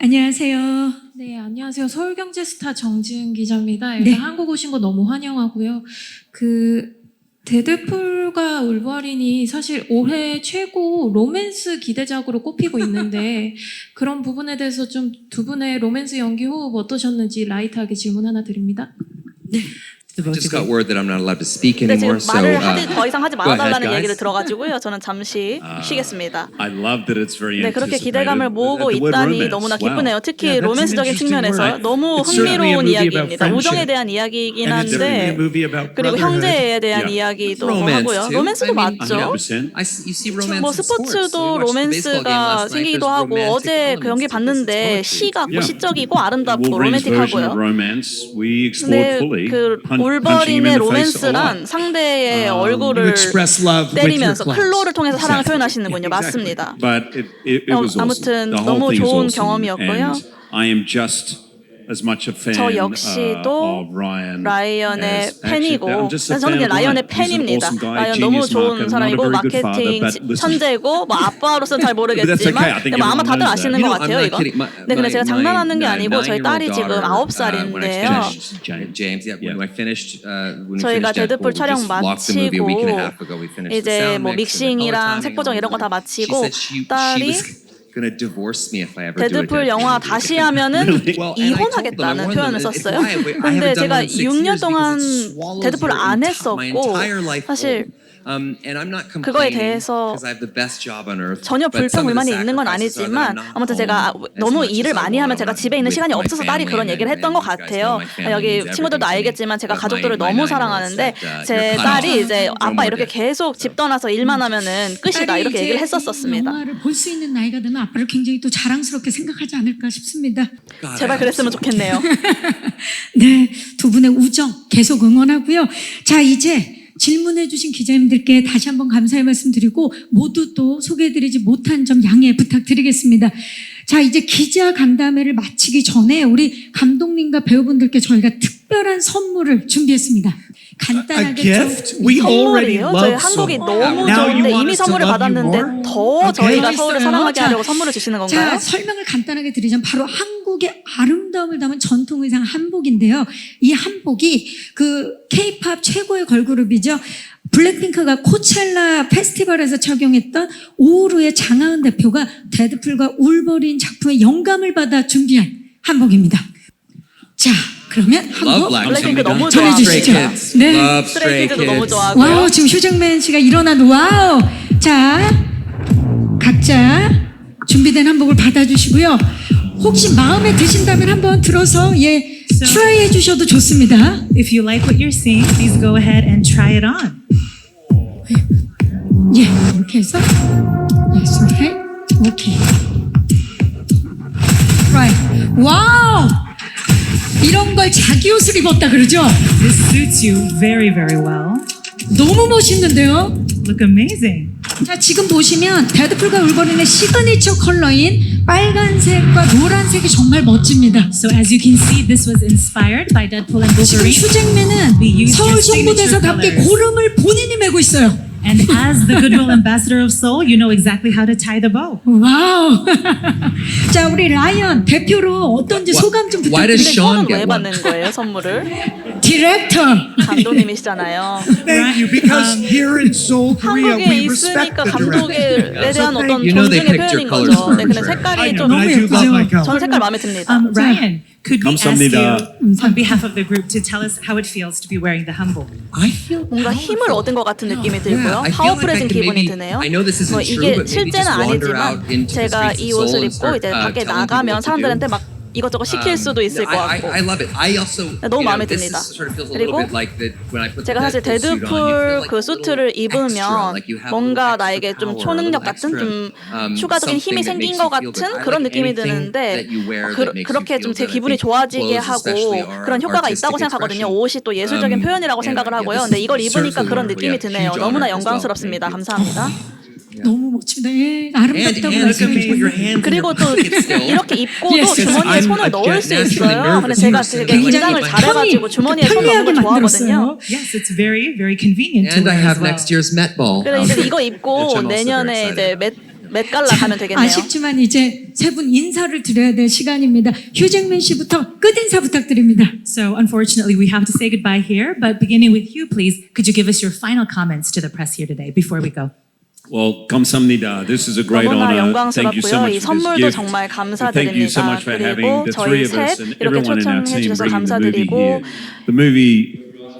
Speaker 1: 안녕하세요.
Speaker 11: 네, 안녕하세요. 서울경제스타 정지은 기자입니다. 일단
Speaker 1: 네.
Speaker 11: 한국 오신 거 너무 환영하고요. 데드풀과 울버린이 사실 올해 최고 로맨스 기대작으로 꼽히고 있는데 그런 부분에 대해서 좀 두 분의 로맨스 연기 호흡 어떠셨는지 라이트하게 질문 하나 드립니다.
Speaker 1: 네.
Speaker 5: I just got word that I'm not allowed to speak
Speaker 10: 근데 지금
Speaker 5: anymore, so
Speaker 10: 말을 더 이상 하지
Speaker 5: go ahead,
Speaker 10: 말아달라는
Speaker 5: guys.
Speaker 10: 얘기를 들어가지고요. 저는 잠시 쉬겠습니다.
Speaker 3: I love that it's very
Speaker 10: 네, 그렇게
Speaker 3: anticipated.
Speaker 10: 기대감을 모으고
Speaker 3: The word
Speaker 10: 있다니
Speaker 3: romance.
Speaker 10: 너무나
Speaker 3: Wow.
Speaker 10: 기쁘네요. 특히
Speaker 6: Yeah, that's an
Speaker 10: 로맨스적인
Speaker 6: interesting
Speaker 10: 측면에서
Speaker 6: word.
Speaker 10: 너무
Speaker 6: It's certainly a
Speaker 10: 흥미로운
Speaker 6: movie about
Speaker 10: 이야기입니다.
Speaker 6: friendship.
Speaker 10: 우정에 대한 이야기이긴
Speaker 6: And it's certainly a
Speaker 10: 한데
Speaker 6: movie about
Speaker 10: 그리고
Speaker 6: brotherhood.
Speaker 10: 형제에 대한
Speaker 3: Yeah.
Speaker 10: 이야기도
Speaker 5: Romance
Speaker 10: 하고요.
Speaker 5: too.
Speaker 10: 로맨스도
Speaker 5: I mean,
Speaker 10: 맞죠.
Speaker 3: 100%.
Speaker 5: You see romance
Speaker 10: 뭐
Speaker 5: in sports. We
Speaker 10: 스포츠도
Speaker 5: watched the baseball game
Speaker 10: 로맨스가
Speaker 5: last night.
Speaker 10: 생기기도
Speaker 5: There's
Speaker 10: 하고
Speaker 5: romantic
Speaker 10: 어제 그 경기
Speaker 5: elements.
Speaker 10: 봤는데
Speaker 5: It's
Speaker 10: 시
Speaker 5: poetry.
Speaker 10: 같고
Speaker 3: Yeah.
Speaker 10: 시적이고 아름답고
Speaker 3: Wolverine's version
Speaker 10: 로맨틱하고요.
Speaker 3: of romance we explored
Speaker 10: 근데
Speaker 3: fully.
Speaker 10: 그
Speaker 3: punching him
Speaker 10: 울버린의
Speaker 3: in the face a lot.
Speaker 10: 로맨스란 상대의
Speaker 6: You
Speaker 10: 얼굴을
Speaker 6: express love with your
Speaker 10: 때리면서
Speaker 6: claws.
Speaker 10: 클로를 통해서 사랑을
Speaker 3: Exactly.
Speaker 10: 표현하시는군요. 맞습니다.
Speaker 3: But it was awesome.
Speaker 10: 아무튼
Speaker 3: The whole
Speaker 10: 너무
Speaker 3: thing is
Speaker 10: 좋은
Speaker 3: awesome.
Speaker 10: 경험이었고요.
Speaker 3: And I am just as much a fan
Speaker 10: 저 역시도
Speaker 3: of Ryan
Speaker 10: 라이언의
Speaker 3: as actually,
Speaker 10: 팬이고
Speaker 3: I'm just a
Speaker 10: 저는
Speaker 3: fan
Speaker 10: 그냥
Speaker 3: of
Speaker 10: 라이언의
Speaker 3: Ryan. He's an
Speaker 10: 팬입니다.
Speaker 3: awesome guy,
Speaker 10: 라이언 너무
Speaker 3: genius
Speaker 10: 좋은
Speaker 3: marketer,
Speaker 10: 사람이고
Speaker 3: not a very good father,
Speaker 10: 마케팅
Speaker 3: but listen.
Speaker 10: 천재고 뭐 아빠로서는 잘
Speaker 3: But that's okay. I
Speaker 10: 모르겠지만
Speaker 3: think
Speaker 10: 뭐 아마
Speaker 3: everyone
Speaker 10: 다들
Speaker 3: knows
Speaker 10: 아시는
Speaker 3: that.
Speaker 10: 것 같아요 이거. 네, 근데 제가 장난하는 게 아니고 저희 딸이 지금 9살인데요.
Speaker 5: James, yeah, when I finished, when we
Speaker 10: 저희가
Speaker 5: finished
Speaker 10: 데드풀
Speaker 5: Deadpool, we
Speaker 10: 촬영
Speaker 5: just watched the movie a week and a half ago. We finished the
Speaker 10: 이제
Speaker 5: sound
Speaker 10: 뭐
Speaker 5: mix and the color
Speaker 10: 믹싱이랑
Speaker 5: timing
Speaker 10: 색보정
Speaker 5: and
Speaker 10: 이런 거 다
Speaker 5: all that.
Speaker 10: 마치고
Speaker 5: She said she
Speaker 10: 딸이
Speaker 5: was gonna divorce me if I ever do a
Speaker 10: 데드풀
Speaker 5: Deadpool
Speaker 10: 영화
Speaker 5: movie.
Speaker 10: 다시 하면은
Speaker 5: Well, and I told them, I
Speaker 10: 이혼하겠다는
Speaker 5: warned them,
Speaker 10: 표현을
Speaker 5: it's
Speaker 10: 썼어요.
Speaker 5: why I
Speaker 10: 근데
Speaker 5: haven't
Speaker 10: 제가
Speaker 5: done one in 6
Speaker 10: 6년
Speaker 5: years
Speaker 10: 동안
Speaker 5: because it swallows
Speaker 10: 데드풀을
Speaker 5: your
Speaker 10: 안
Speaker 5: my
Speaker 10: 했었고
Speaker 5: entire life
Speaker 10: 사실
Speaker 5: whole. And I'm not
Speaker 10: 그거에
Speaker 5: complaining
Speaker 10: 대해서
Speaker 5: because I have the best job on earth.
Speaker 10: 전혀
Speaker 5: but some of the
Speaker 10: 불평불만이 있는 건
Speaker 5: sacrifices are that
Speaker 10: 아니지만
Speaker 5: I'm not
Speaker 10: 아무튼 제가
Speaker 5: home as
Speaker 10: 너무
Speaker 5: much
Speaker 10: 일을
Speaker 5: as I
Speaker 10: 많이
Speaker 5: want.
Speaker 10: 하면
Speaker 5: I'm
Speaker 10: 제가
Speaker 5: not
Speaker 10: 집에 있는
Speaker 5: with
Speaker 10: 시간이
Speaker 5: my
Speaker 10: 없어서 딸이
Speaker 5: family
Speaker 10: 그런 얘기를 했던 것
Speaker 5: and you guys know
Speaker 10: 같아요.
Speaker 5: my family
Speaker 10: 여기
Speaker 5: means
Speaker 10: 친구들도
Speaker 5: everything to me.
Speaker 10: 알겠지만 제가
Speaker 5: But
Speaker 10: 가족들을
Speaker 5: my
Speaker 10: 너무
Speaker 5: 9-year-old
Speaker 10: 사랑하는데
Speaker 5: said,
Speaker 10: 제
Speaker 5: "You're cut
Speaker 10: 딸이
Speaker 5: off.
Speaker 10: 이제
Speaker 5: No
Speaker 10: 아빠
Speaker 5: more
Speaker 10: 이렇게
Speaker 5: Deadpool."
Speaker 10: 계속 집 떠나서 일만 하면은 끝이다 이렇게 얘기를 했었습니다.
Speaker 1: 영화를 볼 수 있는 나이가 되면 아빠를 굉장히 또 자랑스럽게 생각하지 않을까 싶습니다.
Speaker 5: God,
Speaker 10: 제발 그랬으면 좋겠네요.
Speaker 1: 네, 두 분의 우정 계속 응원하고요. 자, 이제 질문해 주신 기자님들께 다시 한번 감사의 말씀 드리고 모두 또 소개해드리지 못한 점 양해 부탁드리겠습니다. 자, 이제 기자 간담회를 마치기 전에 우리 감독님과 배우분들께 저희가 특별한 선물을 준비했습니다.
Speaker 3: A
Speaker 1: 간단하게
Speaker 3: gift? We already
Speaker 10: 선물이에요? 저희
Speaker 3: love
Speaker 10: 한국이
Speaker 3: so.
Speaker 10: 너무
Speaker 3: Now you
Speaker 10: 좋은데
Speaker 3: want
Speaker 10: 이미
Speaker 3: us to
Speaker 10: 선물을
Speaker 3: love you
Speaker 10: 받았는데
Speaker 3: more?
Speaker 10: 더
Speaker 3: Okay.
Speaker 10: 저희가 서울을 사랑하게
Speaker 1: 자,
Speaker 10: 하려고 선물을 주시는 건가요?
Speaker 1: 자, 설명을 간단하게 드리자면 바로 한국의 아름다움을 담은 전통 의상 한복인데요. 이 한복이 그 K-팝 최고의 걸그룹이죠. 블랙핑크가 코첼라 페스티벌에서 착용했던 오우루의 장하은 대표가 데드풀과 울버린 작품의 영감을 받아 준비한 한복입니다. 자, 그러면
Speaker 5: Love
Speaker 1: 한복
Speaker 5: Black.
Speaker 10: 블랙핑크 너무
Speaker 1: 전해주시죠.
Speaker 10: 좋아하고요.
Speaker 1: 네.
Speaker 5: Love
Speaker 10: 스트레이키즈도 너무 좋아하고요.
Speaker 1: 와우, 지금 휴잭맨 씨가 일어난 와우. 자, 각자 준비된 한복을 받아주시고요. 혹시 마음에 드신다면 한번 들어서 트라이 해주셔도 좋습니다.
Speaker 2: If you like what you're seeing, please go ahead and try it on.
Speaker 1: 예, 이렇게 해서 yes, right, 오케이. Right. 와우. 이런 걸 자기 옷을 입었다 그러죠?
Speaker 2: This suits you very, very well.
Speaker 1: 너무 멋있는데요?
Speaker 2: Look amazing.
Speaker 1: 자, 지금 보시면 데드풀과 울버린의 시그니처 컬러인 빨간색과 노란색이 정말 멋집니다.
Speaker 2: So as you can see, this was inspired by Deadpool and
Speaker 1: 지금
Speaker 2: Wolverine.
Speaker 1: 휴잭맨은
Speaker 2: We used
Speaker 1: 서울
Speaker 2: your signature
Speaker 1: 송부대사답게
Speaker 2: colors.
Speaker 1: 고름을 본인이 메고 있어요.
Speaker 2: And as the Goodwill Ambassador of Seoul, you know exactly how to tie the bow.
Speaker 1: 와우. 자, 우리 라이언 대표로 어떤지 소감 좀
Speaker 5: Why does
Speaker 10: 근데
Speaker 5: Sean
Speaker 10: 저는 왜
Speaker 5: get one?
Speaker 10: 받는 거예요, 선물을?
Speaker 1: 디렉터.
Speaker 10: 감독님이시잖아요.
Speaker 6: Thank you, because here in Seoul, Korea,
Speaker 10: 한국에
Speaker 6: we respect
Speaker 10: 있으니까
Speaker 6: the director.
Speaker 10: 감독에 대한 어떤
Speaker 5: You know they
Speaker 10: 존중의
Speaker 5: picked your
Speaker 10: 표현인
Speaker 5: colors
Speaker 10: 거죠.
Speaker 5: for
Speaker 10: 네, 근데
Speaker 5: sure.
Speaker 10: 색깔이
Speaker 6: I
Speaker 10: 좀
Speaker 6: know, but I do love my color.
Speaker 10: 전 색깔 마음에 듭니다.
Speaker 2: Ryan, could we ask you,
Speaker 3: 감사합니다.
Speaker 2: on behalf of the group, to tell us how it feels to be wearing the hanbok?
Speaker 5: I feel
Speaker 10: 뭔가 힘을 얻은 것 같은 느낌이 들고요.
Speaker 5: I feel like I
Speaker 10: 파워풀해진
Speaker 5: can
Speaker 10: 기분이
Speaker 5: maybe-
Speaker 10: 드네요.
Speaker 5: I know this isn't
Speaker 10: 뭐
Speaker 5: true,
Speaker 10: 이게
Speaker 5: but maybe
Speaker 10: 실제는
Speaker 5: just wander out
Speaker 10: 아니지만
Speaker 5: into the
Speaker 10: 제가
Speaker 5: streets
Speaker 10: 이
Speaker 5: of
Speaker 10: 옷을
Speaker 5: Seoul and
Speaker 10: 입고
Speaker 5: start,
Speaker 10: 이제 밖에
Speaker 5: telling people
Speaker 10: 나가면
Speaker 5: what to do.
Speaker 10: 사람들한테 막 이것저것 시킬 수도 있을 것
Speaker 5: I
Speaker 10: 같고.
Speaker 5: love it. I also
Speaker 10: 너무
Speaker 5: you know,
Speaker 10: 마음에
Speaker 5: this
Speaker 10: 듭니다.
Speaker 5: is sort of feels a
Speaker 10: 그리고
Speaker 5: little bit like that when I put the
Speaker 10: 제가 사실
Speaker 5: Deadpool suit on, you feel
Speaker 10: 데드풀
Speaker 5: like
Speaker 10: 그
Speaker 5: a
Speaker 10: 수트를
Speaker 5: little extra,
Speaker 10: 입으면
Speaker 5: like you have a
Speaker 10: 뭔가
Speaker 5: little
Speaker 10: 나에게
Speaker 5: extra
Speaker 10: 좀
Speaker 5: power,
Speaker 10: 초능력
Speaker 5: a little
Speaker 10: 같은
Speaker 5: extra,
Speaker 10: 좀 추가적인 힘이
Speaker 5: something that
Speaker 10: 생긴
Speaker 5: makes
Speaker 10: 것
Speaker 5: you feel good.
Speaker 10: 같은
Speaker 5: I
Speaker 10: 그런
Speaker 5: like
Speaker 10: 느낌이
Speaker 5: anything
Speaker 10: 드는데
Speaker 5: that you wear that makes you
Speaker 10: 그렇게
Speaker 5: feel
Speaker 10: 좀 제
Speaker 5: good. I
Speaker 10: 기분이
Speaker 5: think
Speaker 10: 좋아지게
Speaker 5: clothes
Speaker 10: 하고
Speaker 5: especially are
Speaker 10: 그런 효과가
Speaker 5: artistic
Speaker 10: 있다고 생각하거든요.
Speaker 5: expression.
Speaker 10: 옷이 또 예술적인 표현이라고 생각을
Speaker 5: and,
Speaker 10: 하고요.
Speaker 5: this
Speaker 10: 근데 이걸
Speaker 5: is
Speaker 10: 입으니까
Speaker 5: certainly
Speaker 10: 그런
Speaker 5: wonderful.
Speaker 10: 느낌이
Speaker 5: Yeah,
Speaker 10: 드네요.
Speaker 5: huge
Speaker 10: 너무나
Speaker 5: honor as well.
Speaker 10: 영광스럽습니다.
Speaker 5: Thank you.
Speaker 10: 감사합니다.
Speaker 1: 너무 멋집니다. 예, 아름답다고
Speaker 5: And look at me, put your
Speaker 1: 말씀해
Speaker 5: hands in
Speaker 10: 그리고
Speaker 5: your
Speaker 10: 또
Speaker 5: pockets still.
Speaker 10: 이렇게 입고도
Speaker 1: Yes.
Speaker 10: 주머니에
Speaker 5: I'm
Speaker 10: 손을 넣을 수
Speaker 5: naturally
Speaker 10: 있어요. 근데
Speaker 5: nervous
Speaker 10: 제가
Speaker 5: person.
Speaker 10: 되게
Speaker 5: 굉장히
Speaker 10: 긴장을 잘해가지고 주머니에 손 넣는 거 좋아하거든요.
Speaker 2: Yes, it's very, very convenient to
Speaker 5: And I
Speaker 2: wear as
Speaker 5: have
Speaker 2: well.
Speaker 5: next year's Met Ball.
Speaker 10: 그래 이제 이거 입고
Speaker 5: which I'm also
Speaker 10: 내년에
Speaker 5: very
Speaker 10: 이제 맷갈라 가면 되겠네요.
Speaker 1: 아쉽지만 이제 세 분 인사를 드려야 될 시간입니다. 휴잭맨 씨부터 끝인사 부탁드립니다.
Speaker 2: So unfortunately, we have to say goodbye here, but beginning with you, please, could you give us your final comments to the press here today before we go?
Speaker 3: Well, 감사합니다. This is a great
Speaker 10: 너무나
Speaker 3: honor. Thank you so
Speaker 10: 영광스럽고요.
Speaker 3: much
Speaker 10: 이
Speaker 3: for
Speaker 10: 선물도
Speaker 3: this gift.
Speaker 10: 정말
Speaker 3: Thank you so
Speaker 10: 감사드립니다.
Speaker 3: much for having
Speaker 10: 그리고
Speaker 3: the three
Speaker 10: 저희
Speaker 3: of us
Speaker 10: 셋
Speaker 3: and
Speaker 10: 이렇게
Speaker 3: everyone in our
Speaker 10: 초청해
Speaker 3: team
Speaker 10: 주셔서
Speaker 3: bringing the movie
Speaker 10: 감사드리고
Speaker 3: here. The movie,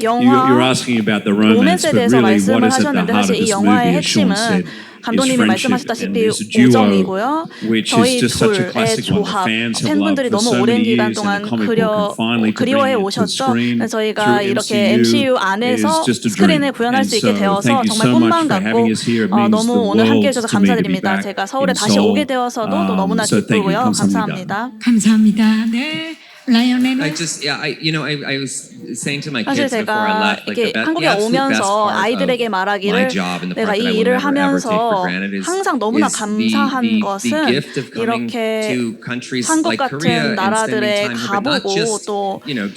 Speaker 10: 영화
Speaker 3: you're asking about the romance,
Speaker 10: 로맨스에
Speaker 3: but
Speaker 10: 대해서
Speaker 3: really what
Speaker 10: 말씀을
Speaker 3: is at the
Speaker 10: 하셨는데
Speaker 3: heart
Speaker 10: 사실
Speaker 3: of
Speaker 10: 이
Speaker 3: this
Speaker 10: 영화의
Speaker 3: movie, as Sean
Speaker 10: 핵심은
Speaker 3: said, is
Speaker 10: 감독님이
Speaker 3: friendship.
Speaker 10: 말씀하셨다시피
Speaker 3: And it's a duo,
Speaker 10: 우정이고요.
Speaker 3: which is
Speaker 10: 저희
Speaker 3: just such a
Speaker 10: 둘의
Speaker 3: classic one. The
Speaker 10: 조합,
Speaker 3: fans have loved
Speaker 10: 팬분들이
Speaker 3: for
Speaker 10: 너무
Speaker 3: so
Speaker 10: 오랜
Speaker 3: many
Speaker 10: 기간
Speaker 3: years, and
Speaker 10: 동안
Speaker 3: the comic book and finally to bring
Speaker 10: 그리워해
Speaker 3: it to the
Speaker 10: 오셨죠.
Speaker 3: screen
Speaker 10: 그래서 저희가
Speaker 3: through
Speaker 10: 이렇게
Speaker 3: MCU
Speaker 10: MCU 안에서
Speaker 3: is just a
Speaker 10: 스크린에
Speaker 3: dream.
Speaker 10: 구현할 수
Speaker 3: And
Speaker 10: 있게
Speaker 3: so
Speaker 10: 되어서
Speaker 3: thank you
Speaker 10: 정말
Speaker 3: so much
Speaker 10: 꿈만
Speaker 3: for
Speaker 10: 같고
Speaker 3: having us here. It means
Speaker 10: 너무
Speaker 3: the
Speaker 10: 오늘 함께
Speaker 3: world
Speaker 10: 해주셔서
Speaker 3: to me to be
Speaker 10: 감사드립니다.
Speaker 3: back
Speaker 10: 제가 서울에
Speaker 3: in
Speaker 10: 다시
Speaker 3: Seoul.
Speaker 10: 오게 되어서도 또 너무나
Speaker 3: So thank you.
Speaker 10: 기쁘고요.
Speaker 3: 감사합니다.
Speaker 10: 감사합니다.
Speaker 1: 감사합니다. 네, 라이언
Speaker 5: I
Speaker 1: 레놀드.
Speaker 5: just, yeah, I was saying to my
Speaker 10: 사실
Speaker 5: kids before I
Speaker 10: 제가
Speaker 5: left, like
Speaker 10: 이렇게
Speaker 5: the
Speaker 10: 한국에
Speaker 5: absolute best
Speaker 10: 오면서
Speaker 5: part
Speaker 10: 아이들에게
Speaker 5: of my
Speaker 10: 말하기를
Speaker 5: job and the
Speaker 10: 내가
Speaker 5: part that I
Speaker 10: 이
Speaker 5: will
Speaker 10: 일을
Speaker 5: never ever take for
Speaker 10: 하면서
Speaker 5: granted is
Speaker 10: 항상 너무나
Speaker 5: the
Speaker 10: 감사한 것은
Speaker 5: gift of coming
Speaker 10: 이렇게
Speaker 5: to countries
Speaker 10: 한국
Speaker 5: like Korea
Speaker 10: 같은
Speaker 5: and
Speaker 10: 나라들에
Speaker 5: spending time here, but not
Speaker 10: 가보고
Speaker 5: just
Speaker 10: 또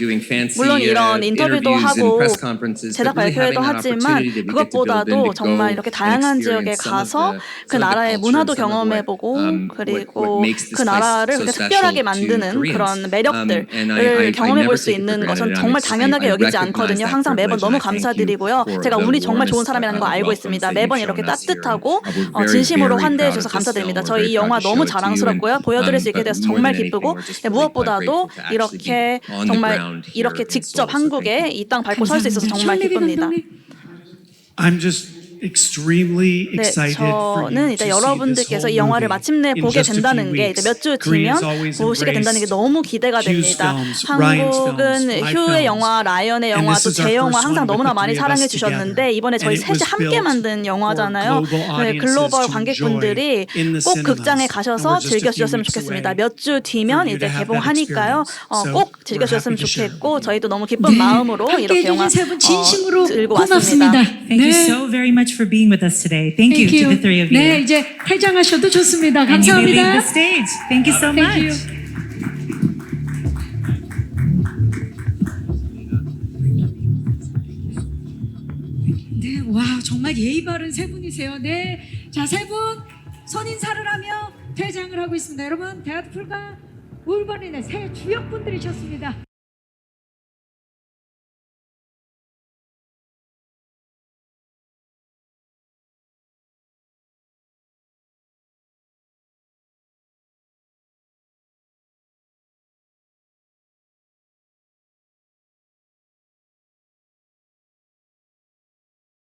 Speaker 5: doing fancy
Speaker 10: 물론 이런 인터뷰도
Speaker 5: interviews and
Speaker 10: 하고
Speaker 5: press conferences,
Speaker 10: 제작
Speaker 5: but really having
Speaker 10: 발표회도
Speaker 5: that
Speaker 10: 하지만
Speaker 5: opportunity that we get to build in
Speaker 10: 그것보다도
Speaker 5: to
Speaker 10: 정말
Speaker 5: go
Speaker 10: 이렇게
Speaker 5: and
Speaker 10: 다양한 지역에
Speaker 5: experience some of
Speaker 10: 가서
Speaker 5: the
Speaker 10: 그 나라의
Speaker 5: culture
Speaker 10: 문화도
Speaker 5: and some of what,
Speaker 10: 경험해보고
Speaker 5: what
Speaker 10: 그리고
Speaker 5: makes this
Speaker 10: 그
Speaker 5: place
Speaker 10: 나라를
Speaker 5: so
Speaker 10: 그렇게
Speaker 5: special
Speaker 10: 특별하게
Speaker 5: to
Speaker 10: 만드는
Speaker 5: Koreans.
Speaker 10: 그런 매력들을
Speaker 5: And I
Speaker 10: 경험해
Speaker 5: never
Speaker 10: 볼 수
Speaker 5: take it
Speaker 10: 있는
Speaker 5: for
Speaker 10: 것은
Speaker 5: granted.
Speaker 10: 정말 당연하게
Speaker 5: I
Speaker 10: 여기지
Speaker 5: recognize
Speaker 10: 않거든요.
Speaker 5: that
Speaker 10: 항상 매번
Speaker 5: privilege,
Speaker 10: 너무
Speaker 5: and I thank you
Speaker 10: 감사드리고요.
Speaker 5: for
Speaker 10: 제가
Speaker 5: the
Speaker 10: 운이 정말 좋은
Speaker 5: warmest
Speaker 10: 사람이라는 거 알고
Speaker 5: welcomes
Speaker 10: 있습니다.
Speaker 5: that
Speaker 10: 매번
Speaker 5: you've
Speaker 10: 이렇게
Speaker 5: shown us here.
Speaker 10: 따뜻하고
Speaker 5: We're very,
Speaker 10: 진심으로
Speaker 5: very
Speaker 10: 환대해
Speaker 5: proud
Speaker 10: 주셔서
Speaker 5: of this
Speaker 10: 감사드립니다.
Speaker 5: film.
Speaker 10: 저희
Speaker 5: We're very
Speaker 10: 영화
Speaker 5: proud to
Speaker 10: 너무
Speaker 5: show it to you,
Speaker 10: 자랑스럽고요.
Speaker 5: and,
Speaker 10: 보여드릴 수 있게
Speaker 5: but
Speaker 10: 돼서
Speaker 5: more
Speaker 10: 정말
Speaker 5: than anything,
Speaker 10: 기쁘고
Speaker 5: we're just really
Speaker 10: 무엇보다도
Speaker 5: quite grateful to actually
Speaker 10: 이렇게
Speaker 5: be on the
Speaker 10: 정말
Speaker 5: ground here
Speaker 10: 이렇게
Speaker 5: in
Speaker 10: 직접
Speaker 5: Seoul. So thank
Speaker 10: 한국에
Speaker 5: you.
Speaker 10: 이 땅 밟고 설 수 있어서 정말
Speaker 1: 션레비
Speaker 10: 기쁩니다.
Speaker 1: 감독님.
Speaker 6: I'm just extremely
Speaker 4: 네,
Speaker 6: excited for you
Speaker 4: 저는
Speaker 6: to
Speaker 4: 이제
Speaker 6: see
Speaker 4: 여러분들께서
Speaker 6: this
Speaker 4: 이 영화를
Speaker 6: whole
Speaker 4: 마침내
Speaker 6: movie in
Speaker 4: 보게
Speaker 6: just a few
Speaker 4: 된다는 게
Speaker 6: weeks.
Speaker 4: 몇 주
Speaker 6: Korea
Speaker 4: 뒤면
Speaker 6: has always
Speaker 4: 보시게 된다는 게
Speaker 6: embraced
Speaker 4: 너무 기대가
Speaker 6: Hugh's
Speaker 4: 됩니다.
Speaker 6: films, Ryan's films,
Speaker 4: 한국은
Speaker 6: my
Speaker 4: 휴의
Speaker 6: films.
Speaker 4: 영화, 라이언의
Speaker 6: And
Speaker 4: 영화,
Speaker 6: this
Speaker 4: 또
Speaker 6: is our
Speaker 4: 제 영화
Speaker 6: first
Speaker 4: 항상
Speaker 6: one with
Speaker 4: 너무나
Speaker 6: the
Speaker 4: 많이
Speaker 6: three of
Speaker 4: 사랑해
Speaker 6: us
Speaker 4: 주셨는데
Speaker 6: together.
Speaker 4: 이번에 저희
Speaker 6: And it
Speaker 4: 셋이
Speaker 6: was
Speaker 4: 함께
Speaker 6: built
Speaker 4: 만든
Speaker 6: for
Speaker 4: 영화잖아요.
Speaker 6: global
Speaker 4: 네,
Speaker 6: audiences
Speaker 4: 글로벌
Speaker 6: to
Speaker 4: 관객분들이
Speaker 6: enjoy in the
Speaker 4: 꼭 극장에
Speaker 6: cinemas.
Speaker 4: 가셔서
Speaker 6: And we're just a few
Speaker 4: 즐겨주셨으면
Speaker 6: weeks
Speaker 4: 좋겠습니다.
Speaker 6: away
Speaker 4: 몇 주 뒤면
Speaker 6: for you
Speaker 4: 이제
Speaker 6: to have that
Speaker 4: 개봉하니까요.
Speaker 6: experience. So
Speaker 4: 꼭
Speaker 6: we're
Speaker 4: 즐겨주셨으면
Speaker 6: happy to share
Speaker 4: 좋겠고
Speaker 6: with you.
Speaker 4: 저희도 너무 기쁜 마음으로
Speaker 1: 함께
Speaker 4: 이렇게
Speaker 1: 해주신
Speaker 4: 영화
Speaker 1: 세 분 진심으로
Speaker 4: 들고
Speaker 1: 고맙습니다.
Speaker 4: 왔습니다.
Speaker 2: Thank you so very much for being with us today. Thank you to the three of you.
Speaker 1: 네, 이제 퇴장하셔도 좋습니다.
Speaker 2: And you may leave the
Speaker 1: 감사합니다.
Speaker 2: stage. Thank you so
Speaker 1: Thank you.
Speaker 2: much.
Speaker 1: 네, 와 정말 예의 바른 세 분이세요. 네, 자 세 분 선인사를 하며 퇴장을 하고 있습니다. 여러분, 데아트풀과 울버린의 새 주역분들이셨습니다.